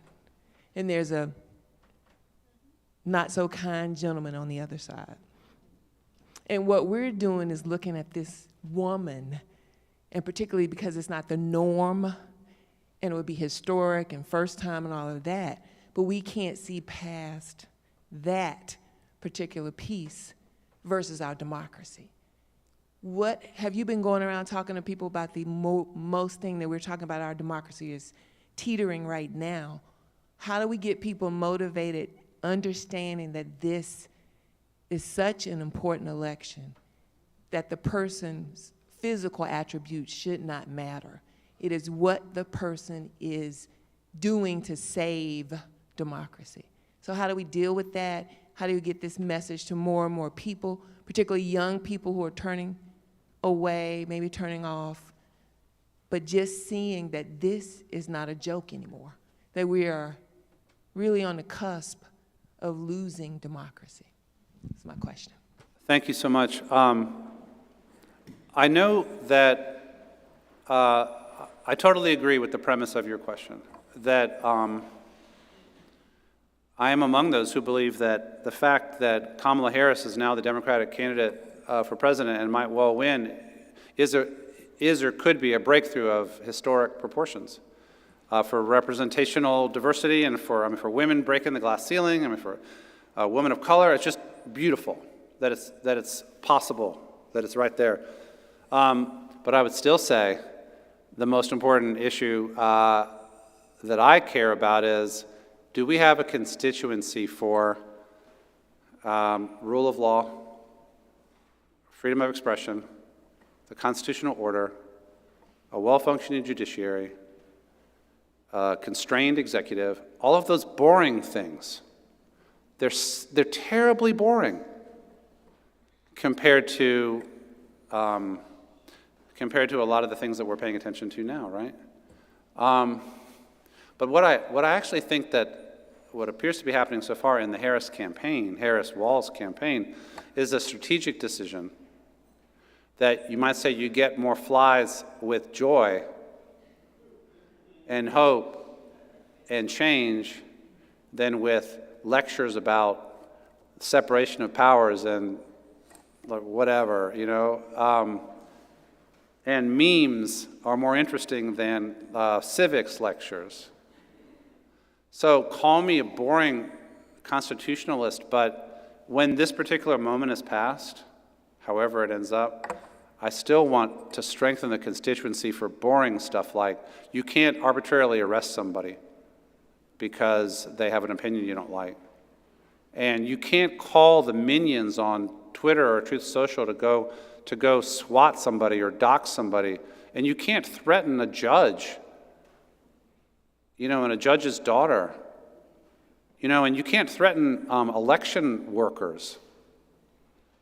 and there's a not so kind gentleman on the other side. And what we're doing is looking at this woman, and particularly because it's not the norm, and it would be historic and first time and all of that, but we can't see past that particular piece versus our democracy. What have you been going around talking to people about the most thing that we're talking about our democracy is teetering right now? How do we get people motivated, understanding that this is such an important election, that the person's physical attributes should not matter? It is what the person is doing to save democracy. So how do we deal with that? How do we get this message to more and more people, particularly young people who are turning away, maybe turning off, but just seeing that this is not a joke anymore, that we are really on the cusp of losing democracy? That's my question. Thank you so much. I know that I totally agree with the premise of your question, that I am among those who believe that the fact that Kamala Harris is now the Democratic candidate for president and might well win is or could be a breakthrough of historic proportions for representational diversity and for women breaking the glass ceiling, for women of color. It's just beautiful that it's possible, that it's right there. But I would still say the most important issue that I care about is, do we have a constituency for rule of law, freedom of expression, the constitutional order, a well-functioning judiciary, a constrained executive, all of those boring things? They're terribly boring compared to a lot of the things that we're paying attention to now, right? But what I actually think that what appears to be happening so far in the Harris-Walz campaign, is a strategic decision that you might say you get more flies with joy and hope and change than with lectures about separation of powers and whatever, and memes are more interesting than civics lectures. So call me a boring constitutionalist, but when this particular moment is passed, however it ends up, I still want to strengthen the constituency for boring stuff like you can't arbitrarily arrest somebody because they have an opinion you don't like. And you can't call the minions on Twitter or Truth Social to go swat somebody or dox somebody. And you can't threaten a judge, and a judge's daughter, and you can't threaten election workers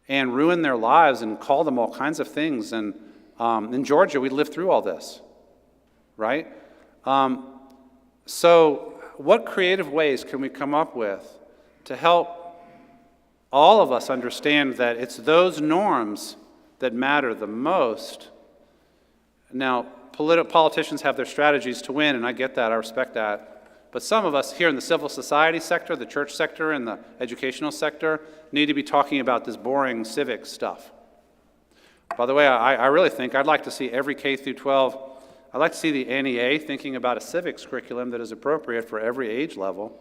and ruin their lives and call them all kinds of things. And in Georgia, we lived through all this, right? So what creative ways can we come up with to help all of us understand that it's those norms that matter the most? Now, politicians have their strategies to win, and I get that, I respect that. But some of us here in the civil society sector, the church sector, and the educational sector need to be talking about this boring civic stuff. By the way, I really think I'd like to see every K through 12, I'd like to see the NEA thinking about a civics curriculum that is appropriate for every age level,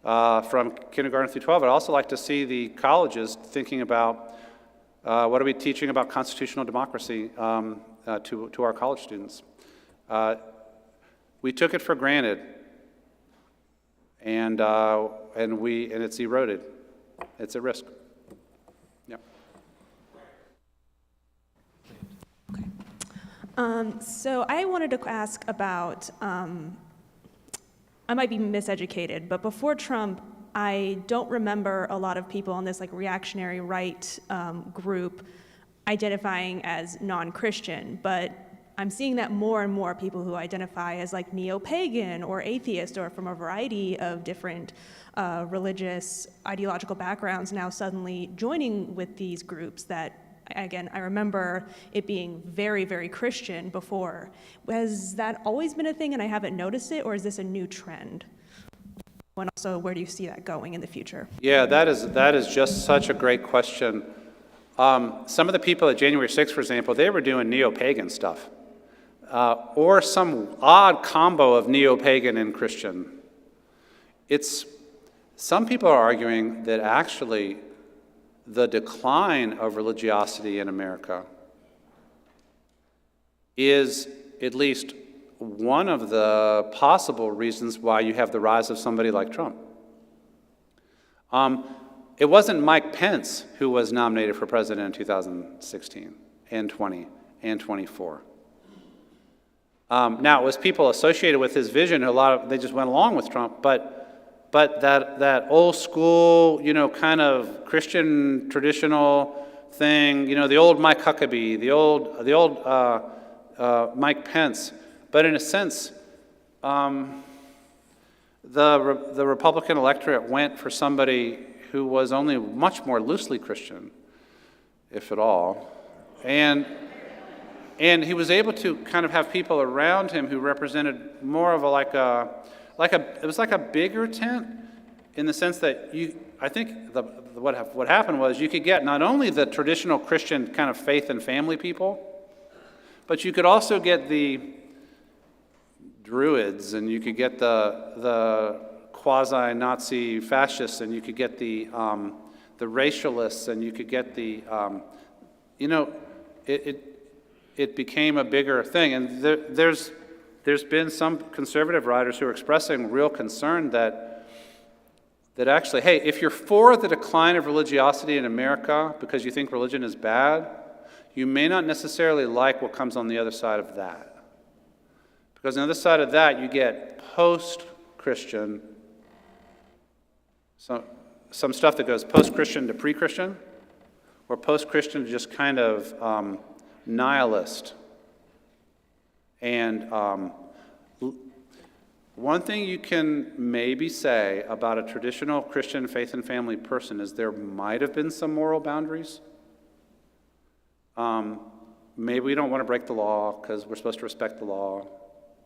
from kindergarten through 12. I'd also like to see the colleges thinking about what are we teaching about constitutional democracy to our college students. We took it for granted, and it's eroded. It's at risk. Yep. So I wanted to ask about, I might be miseducated, but before Trump, I don't remember a lot of people on this reactionary right group identifying as non-Christian, but I'm seeing that more and more people who identify as neo-pagan or atheist or from a variety of different religious ideological backgrounds now suddenly joining with these groups that, again, I remember it being very, very Christian before. Has that always been a thing and I haven't noticed it, or is this a new trend? And also, where do you see that going in the future? Yeah, that is just such a great question. Some of the people at January 6th, for example, they were doing neo-pagan stuff. Or some odd combo of neo-pagan and Christian. Some people are arguing that actually the decline of religiosity in America is at least one of the possible reasons why you have the rise of somebody like Trump. It wasn't Mike Pence who was nominated for president in 2016 and 20 and 24. Now, it was people associated with his vision. They just went along with Trump, but that old school, kind of Christian traditional thing, the old Mike Huckabee, the old Mike Pence. But in a sense, the Republican electorate went for somebody who was only much more loosely Christian, if at all, and And he was able to kind of have people around him who represented more of it was like a bigger tent, in the sense that what happened was you could get not only the traditional Christian kind of faith and family people, but you could also get the Druids, and you could get the quasi-Nazi fascists, and you could get the racialists, and you could get the it became a bigger thing. And there's been some conservative writers who are expressing real concern that actually, hey, if you're for the decline of religiosity in America because you think religion is bad, you may not necessarily like what comes on the other side of that. Because on the other side of that, you get post-Christian, some stuff that goes post-Christian to pre-Christian, or post-Christian to just kind of nihilist. And one thing you can maybe say about a traditional Christian faith and family person is there might have been some moral boundaries. Maybe we don't want to break the law because we're supposed to respect the law,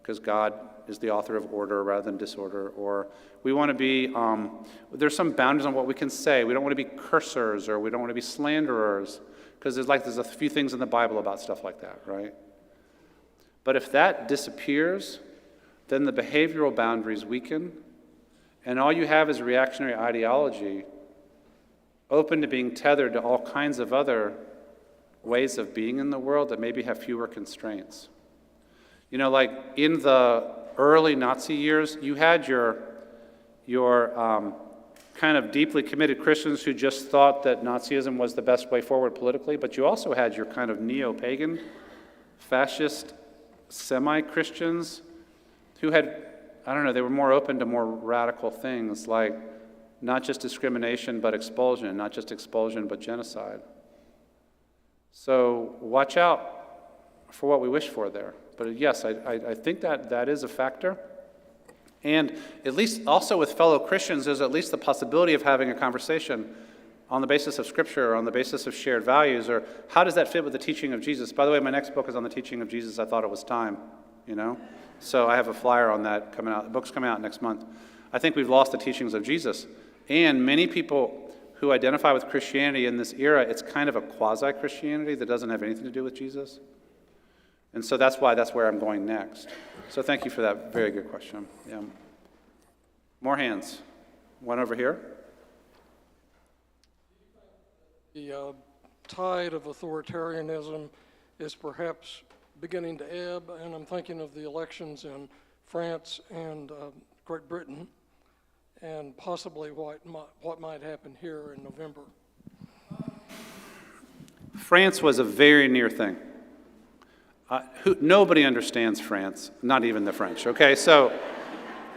because God is the author of order rather than disorder, or we want to be, there's some boundaries on what we can say. We don't want to be cursors, or we don't want to be slanderers, because there's a few things in the Bible about stuff like that, right? But if that disappears, then the behavioral boundaries weaken, and all you have is reactionary ideology open to being tethered to all kinds of other ways of being in the world that maybe have fewer constraints. Like in the early Nazi years, you had your kind of deeply committed Christians who just thought that Nazism was the best way forward politically, but you also had your kind of neo-pagan, fascist, semi-Christians who had, they were more open to more radical things, like not just discrimination but expulsion, not just expulsion but genocide. So watch out for what we wish for there. But yes, I think that is a factor. And at least also with fellow Christians, there's at least the possibility of having a conversation on the basis of Scripture, or on the basis of shared values, or how does that fit with the teaching of Jesus? By the way, my next book is on the teaching of Jesus. I thought it was time, So I have a flyer on that coming out. The book's coming out next month. I think we've lost the teachings of Jesus. And many people who identify with Christianity in this era, it's kind of a quasi-Christianity that doesn't have anything to do with Jesus. And so that's where I'm going next. So thank you for that very good question. Yeah. More hands. One over here. The tide of authoritarianism is perhaps beginning to ebb, and I'm thinking of the elections in France and Great Britain, and possibly what might happen here in November. France was a very near thing. Nobody understands France, not even the French, okay? So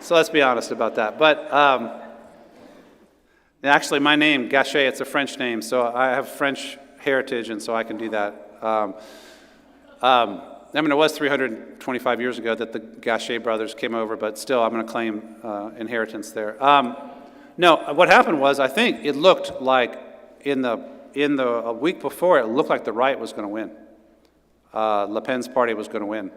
let's be honest about that. But actually, my name, Gushee, it's a French name, so I have French heritage, and so I can do that. It was 325 years ago that the Gushee brothers came over, but still, I'm going to claim inheritance there. No, what happened was, I think it looked like a week before, it looked like the right was going to win. Le Pen's party was going to win.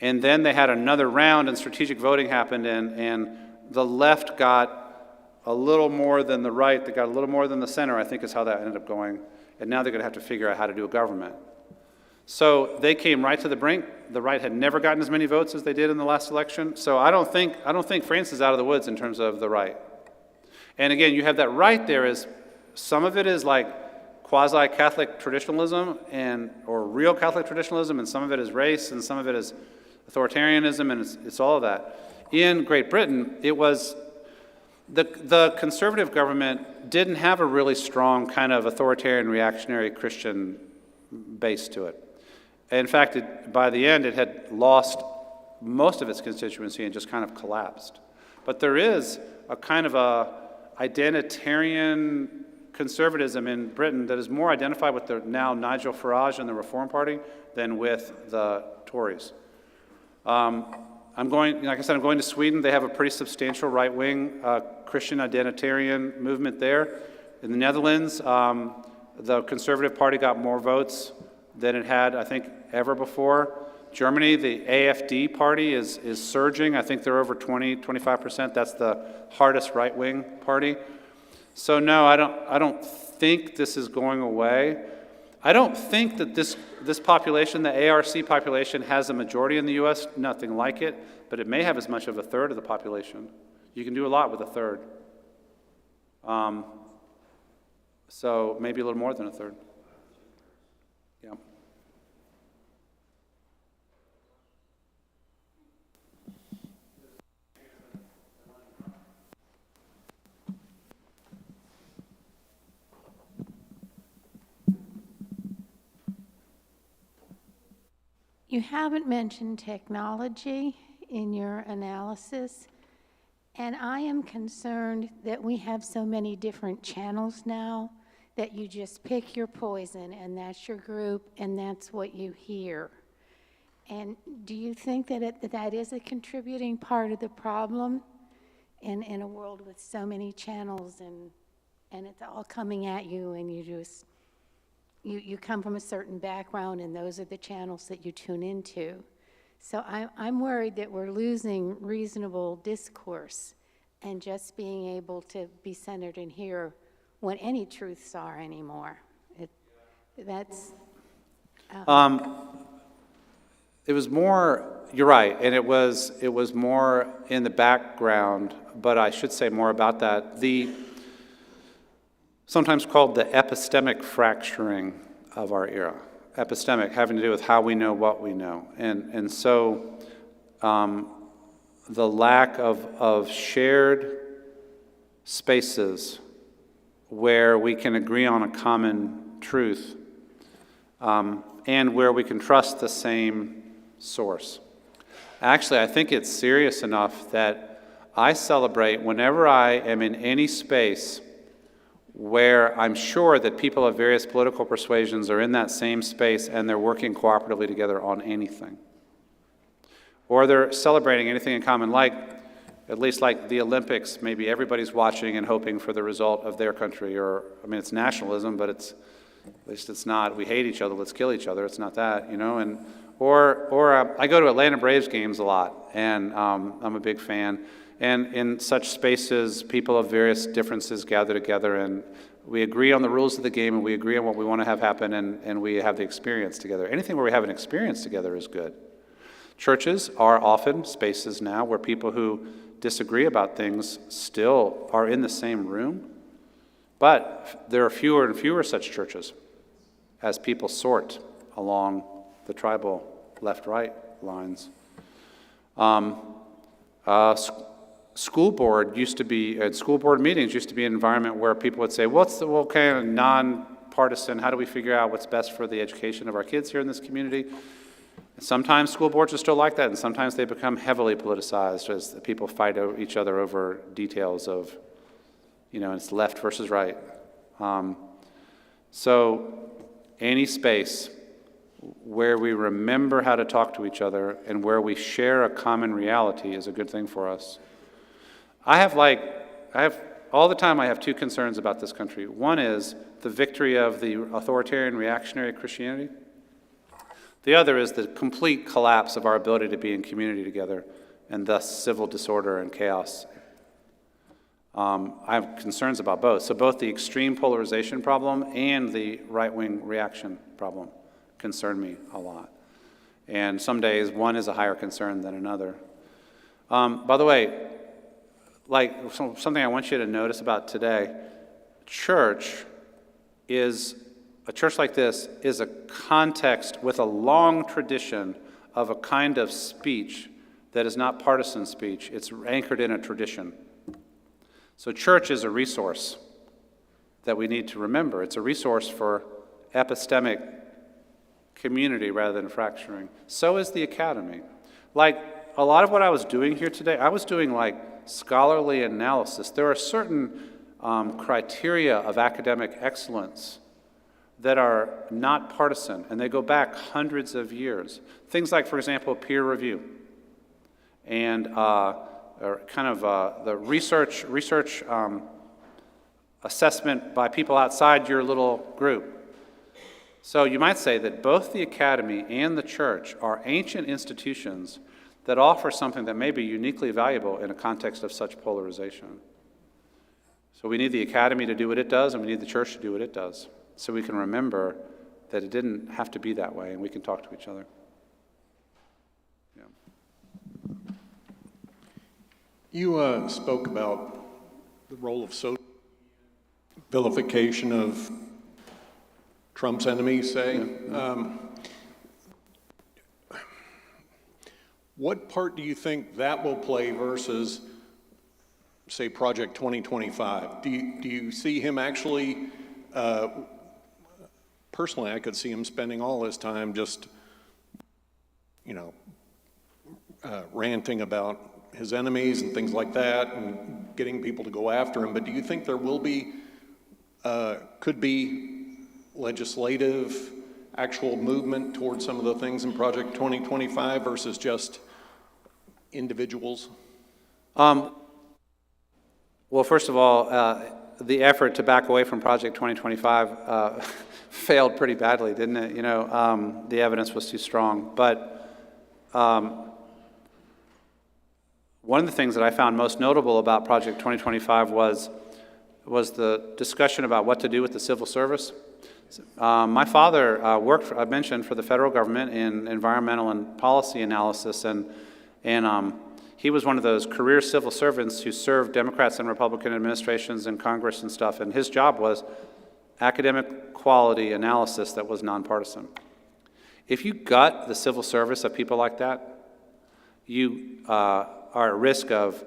And then they had another round, and strategic voting happened, and the left got a little more than the right. They got a little more than the center, I think is how that ended up going. And now they're going to have to figure out how to do a government. So they came right to the brink. The right had never gotten as many votes as they did in the last election. So I don't think France is out of the woods in terms of the right. And again, you have that right there is, some of it is like quasi-Catholic traditionalism or real Catholic traditionalism, and some of it is race, and some of it is authoritarianism, and it's all of that. In Great Britain, it was the conservative government didn't have a really strong kind of authoritarian, reactionary Christian base to it. In fact, by the end, it had lost most of its constituency and just kind of collapsed. But there is a kind of a identitarian conservatism in Britain that is more identified with the now Nigel Farage and the Reform Party than with the Tories. I'm going to Sweden. They have a pretty substantial right-wing Christian identitarian movement there. In the Netherlands, the Conservative Party got more votes than it had, I think, ever before. Germany, the AfD party is surging. I think they're over 25%. That's the hardest right-wing party. So no, I don't think this is going away. I don't think that this population, the ARC population, has a majority in the U.S., nothing like it, but it may have as much of a third of the population. You can do a lot with a third. So maybe a little more than a third. Yeah. You haven't mentioned technology in your analysis, and I am concerned that we have so many different channels now that you just pick your poison, and that's your group, and that's what you hear. And do you think that that is a contributing part of the problem in a world with so many channels and it's all coming at you, and you come from a certain background, and those are the channels that you tune into? So I'm worried that we're losing reasonable discourse and just being able to be centered in here what any truths are anymore. It was more, you're right, and it was more in the background, but I should say more about that. Sometimes called the epistemic fracturing of our era. Epistemic, having to do with how we know what we know. And so the lack of shared spaces where we can agree on a common truth and where we can trust the same source. Actually, I think it's serious enough that I celebrate whenever I am in any space where I'm sure that people of various political persuasions are in that same space and they're working cooperatively together on anything. Or they're celebrating anything in common, like, at least like the Olympics, maybe everybody's watching and hoping for the result of their country. Or, I mean, it's nationalism, but at least it's not, we hate each other, let's kill each other. It's not that, you know. And Or I go to Atlanta Braves games a lot, and I'm a big fan. And in such spaces, people of various differences gather together, and we agree on the rules of the game, and we agree on what we want to have happen, and we have the experience together. Anything where we have an experience together is good. Churches are often spaces now where people who disagree about things still are in the same room, but there are fewer and fewer such churches as people sort along the tribal left-right lines. School board used to be, at school board meetings used to be an environment where people would say, what's the kind of non-partisan, how do we figure out what's best for the education of our kids here in this community? Sometimes school boards are still like that, and sometimes they become heavily politicized as people fight each other over details of, you know, it's left versus right. So any space where we remember how to talk to each other and where we share a common reality is a good thing for us. All the time I have two concerns about this country. One is the victory of the authoritarian reactionary Christianity. The other is the complete collapse of our ability to be in community together, and thus civil disorder and chaos. I have concerns about both. So both the extreme polarization problem and the right-wing reaction problem concern me a lot. And some days one is a higher concern than another. By the way, like something I want you to notice about today, a church like this is a context with a long tradition of a kind of speech that is not partisan speech. It's anchored in a tradition. So church is a resource that we need to remember. It's a resource for epistemic community rather than fracturing. So is the academy. Like a lot of what I was doing here today, I was doing like scholarly analysis. There are certain criteria of academic excellence that are not partisan, and they go back hundreds of years. Things like, for example, peer review, and the research assessment by people outside your little group. So you might say that both the academy and the church are ancient institutions that offer something that may be uniquely valuable in a context of such polarization. So we need the academy to do what it does, and we need the church to do what it does, so we can remember that it didn't have to be that way, and we can talk to each other. Yeah. You spoke about the role of social vilification of Trump's enemies, say. What part do you think that will play versus, say, Project 2025? Do you see him actually, personally, I could see him spending all his time just, ranting about his enemies and things like that and getting people to go after him, but do you think there will be, could be legislative actual movement towards some of the things in Project 2025 versus just individuals? Well, first of all, the effort to back away from Project 2025 failed pretty badly, didn't it? The evidence was too strong. But one of the things that I found most notable about Project 2025 was the discussion about what to do with the civil service. My father worked, I mentioned, for the federal government in environmental and policy analysis, and he was one of those career civil servants who served Democrats and Republican administrations in Congress and stuff, and his job was academic quality analysis that was nonpartisan. If you gut the civil service of people like that, you are at risk of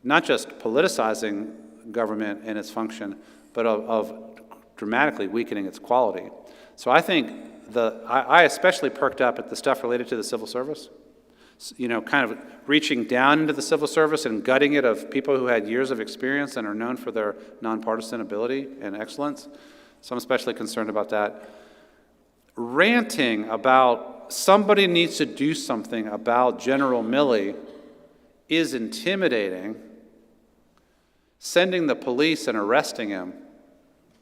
not just politicizing government and its function, but of dramatically weakening its quality. So I think I especially perked up at the stuff related to the civil service, kind of reaching down into the civil service and gutting it of people who had years of experience and are known for their nonpartisan ability and excellence. So I'm especially concerned about that. Ranting about somebody needs to do something about General Milley is intimidating. Sending the police and arresting him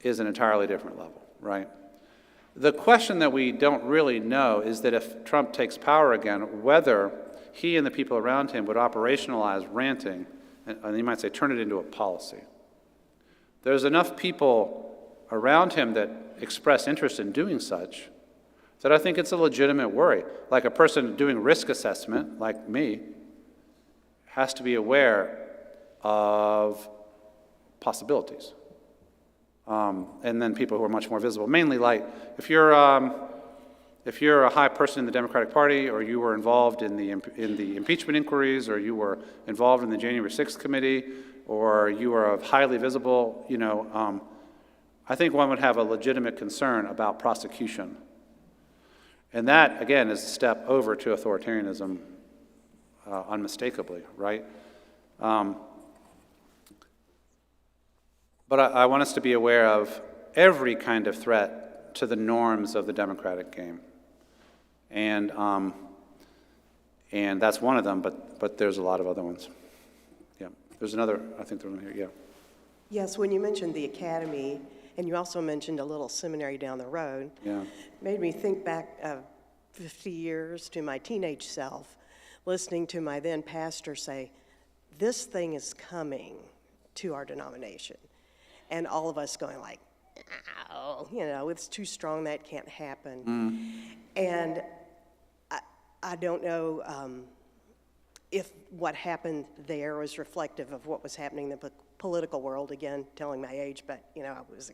is an entirely different level, right? The question that we don't really know is that if Trump takes power again, whether he and the people around him would operationalize ranting, and you might say turn it into a policy. There's enough people around him that express interest in doing such that I think it's a legitimate worry. Like a person doing risk assessment, like me, has to be aware of possibilities. And then people who are much more visible. Mainly, like, if you're a high person in the Democratic Party, or you were involved in the impeachment inquiries, or you were involved in the January 6th committee, or you are highly visible, I think one would have a legitimate concern about prosecution. And that, again, is a step over to authoritarianism, unmistakably, right? But I want us to be aware of every kind of threat to the norms of the democratic game. And that's one of them, but there's a lot of other ones. Yeah, there's another, I think there's one here, yeah. Yes, when you mentioned the academy, and you also mentioned a little seminary down the road, Yeah. made me think back 50 years to my teenage self, listening to my then pastor say, this thing is coming to our denomination. And all of us going like, oh, it's too strong, that can't happen. And I don't know if what happened there was reflective of what was happening in the political world, again, telling my age, but I was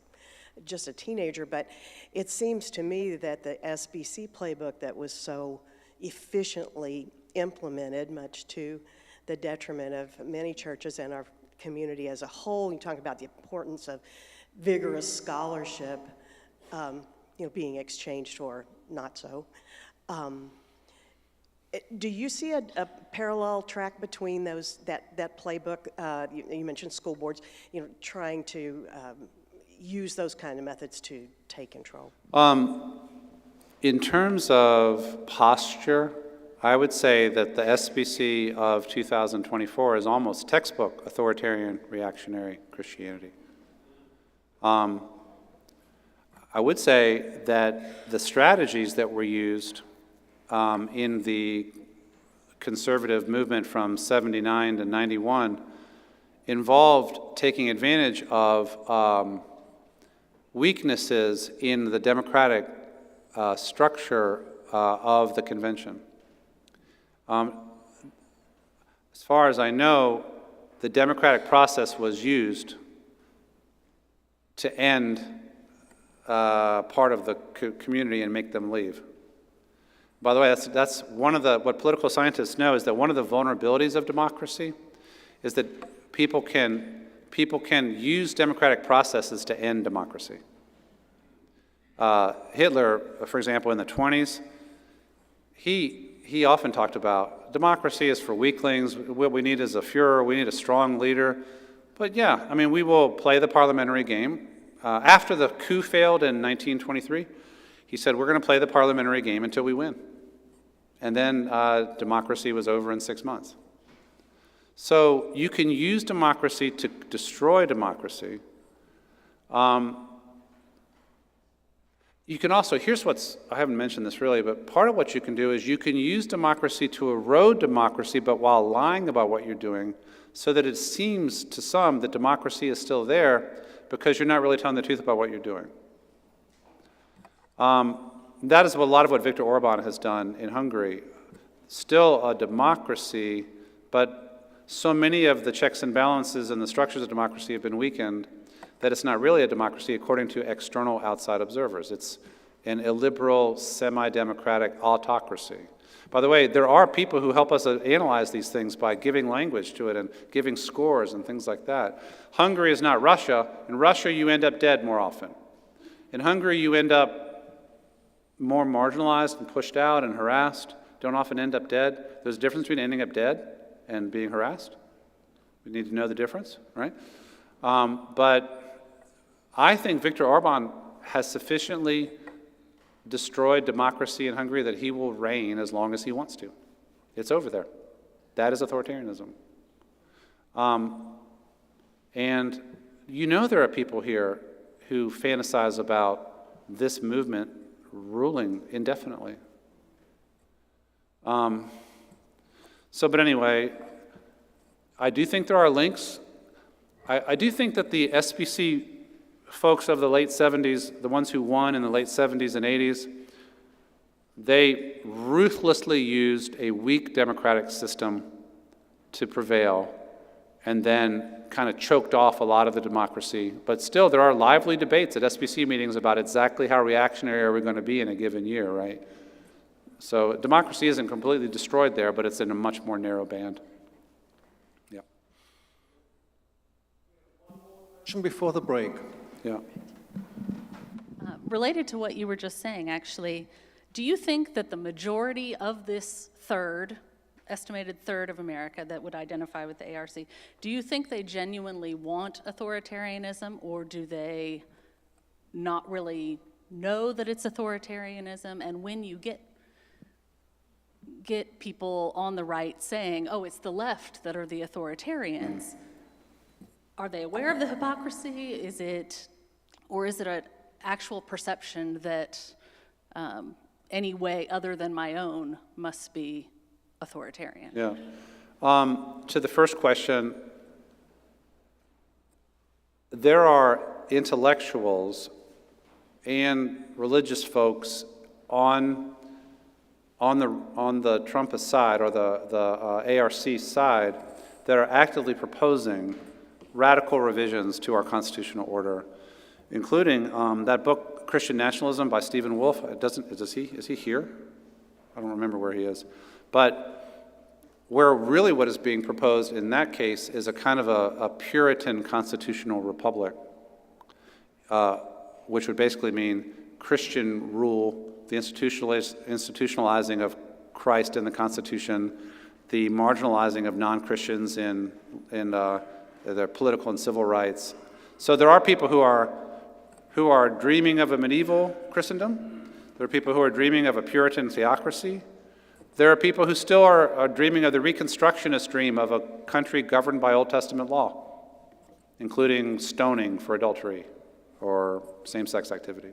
just a teenager. But it seems to me that the SBC playbook that was so efficiently implemented, much to the detriment of many churches and our community as a whole, you talk about the importance of vigorous scholarship, being exchanged for not so. Do you see a parallel track between that playbook? You mentioned school boards, trying to use those kind of methods to take control. In terms of posture, I would say that the SBC of 2024 is almost textbook authoritarian reactionary Christianity. I I would say that the strategies that were used in the conservative movement from 79 to 91 involved taking advantage of weaknesses in the democratic structure of the convention. As far as I know, the democratic process was used to end part of the community and make them leave. By the way, that's one of the, what political scientists know is that one of the vulnerabilities of democracy is that people can use democratic processes to end democracy. Hitler, for example, in the 20s, he often talked about democracy is for weaklings. What we need is a Führer. We need a strong leader. But yeah, I mean, we will play the parliamentary game. After the coup failed in 1923, he said, we're going to play the parliamentary game until we win. And then democracy was over in 6 months. So you can use democracy to destroy democracy. You can also, here's what's, I haven't mentioned this really, but part of what you can do is you can use democracy to erode democracy, but while lying about what you're doing, so that it seems to some that democracy is still there because you're not really telling the truth about what you're doing. That is a lot of what Viktor Orban has done in Hungary. Still a democracy, but so many of the checks and balances and the structures of democracy have been weakened that it's not really a democracy according to external outside observers. It's an illiberal, semi-democratic autocracy. By the way, there are people who help us analyze these things by giving language to it and giving scores and things like that. Hungary is not Russia. In Russia, you end up dead more often. In Hungary, you end up more marginalized and pushed out and harassed. Don't often end up dead. There's a difference between ending up dead and being harassed. We need to know the difference, right? But I think Viktor Orban has sufficiently destroyed democracy in Hungary that he will reign as long as he wants to. It's over there. That is authoritarianism. And you know there are people here who fantasize about this movement ruling indefinitely. But anyway, I do think there are links. I do think that the SBC folks of the late 70s, the ones who won in the late 70s and 80s, they ruthlessly used a weak democratic system to prevail and then kind of choked off a lot of the democracy. But still, there are lively debates at SBC meetings about exactly how reactionary are we going to be in a given year, right? So democracy isn't completely destroyed there, but it's in a much more narrow band. Yeah. Before the break. Yeah. Related to what you were just saying, actually, do you think that the majority of this estimated third of America that would identify with the ARC, do you think they genuinely want authoritarianism, or do they not really know that it's authoritarianism? And when you get people on the right saying, oh, it's the left that are the authoritarians, are they aware of the hypocrisy? Is it an actual perception that any way other than my own must be authoritarian? Yeah. To the first question, there are intellectuals and religious folks on the Trumpist side or the ARC side that are actively proposing radical revisions to our constitutional order, including that book, Christian Nationalism by Stephen Wolfe. Is he here? I don't remember where he is. But where really what is being proposed in that case is a kind of a Puritan constitutional republic, which would basically mean Christian rule, the institutionalizing of Christ in the Constitution, the marginalizing of non-Christians in their political and civil rights. So there are people who are dreaming of a medieval Christendom. There are people who are dreaming of a Puritan theocracy. There are people who still are dreaming of the Reconstructionist dream of a country governed by Old Testament law, including stoning for adultery or same-sex activity.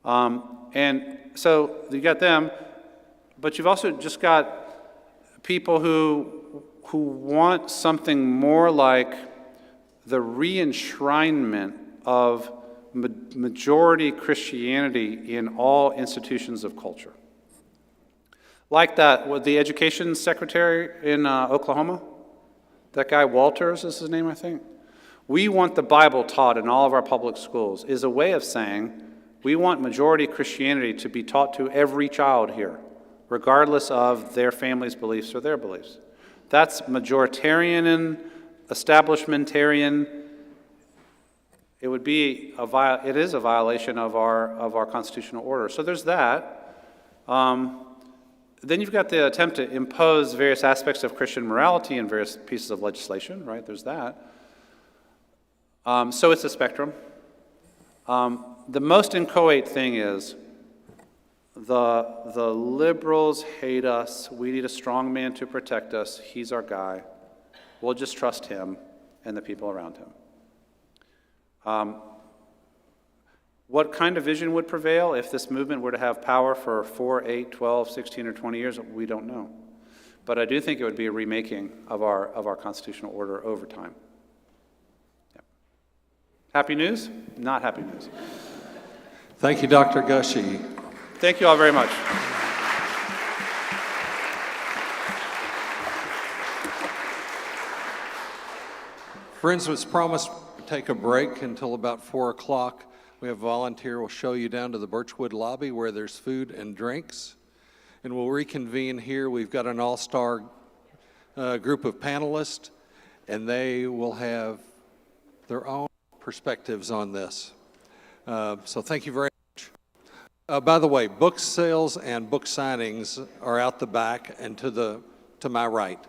And so you got them, but you've also just got people who want something more like the re-enshrinement of majority Christianity in all institutions of culture. Like that, with the education secretary in Oklahoma, that guy Walters is his name, I think. We want the Bible taught in all of our public schools is a way of saying we want majority Christianity to be taught to every child here, regardless of their family's beliefs or their beliefs. That's majoritarian and establishmentarian. It is a violation of our constitutional order. So there's that. Then you've got the attempt to impose various aspects of Christian morality in various pieces of legislation, right? There's that. So it's a spectrum. The most inchoate thing is the liberals hate us. We need a strong man to protect us. He's our guy. We'll just trust him and the people around him. What kind of vision would prevail if this movement were to have power for 4, 8, 12, 16, or 20 years? We don't know. But I do think it would be a remaking of our constitutional order over time. Yeah. Happy news? Not happy news. Thank you, Dr. Gushee. Thank you all very much. Friends, was promised to take a break until about 4 o'clock. We have a volunteer will show you down to the Birchwood lobby where there's food and drinks. And we'll reconvene here. We've got an all-star group of panelists, and they will have their own perspectives on this. So thank you very much. By the way, book sales and book signings are out the back and to my right.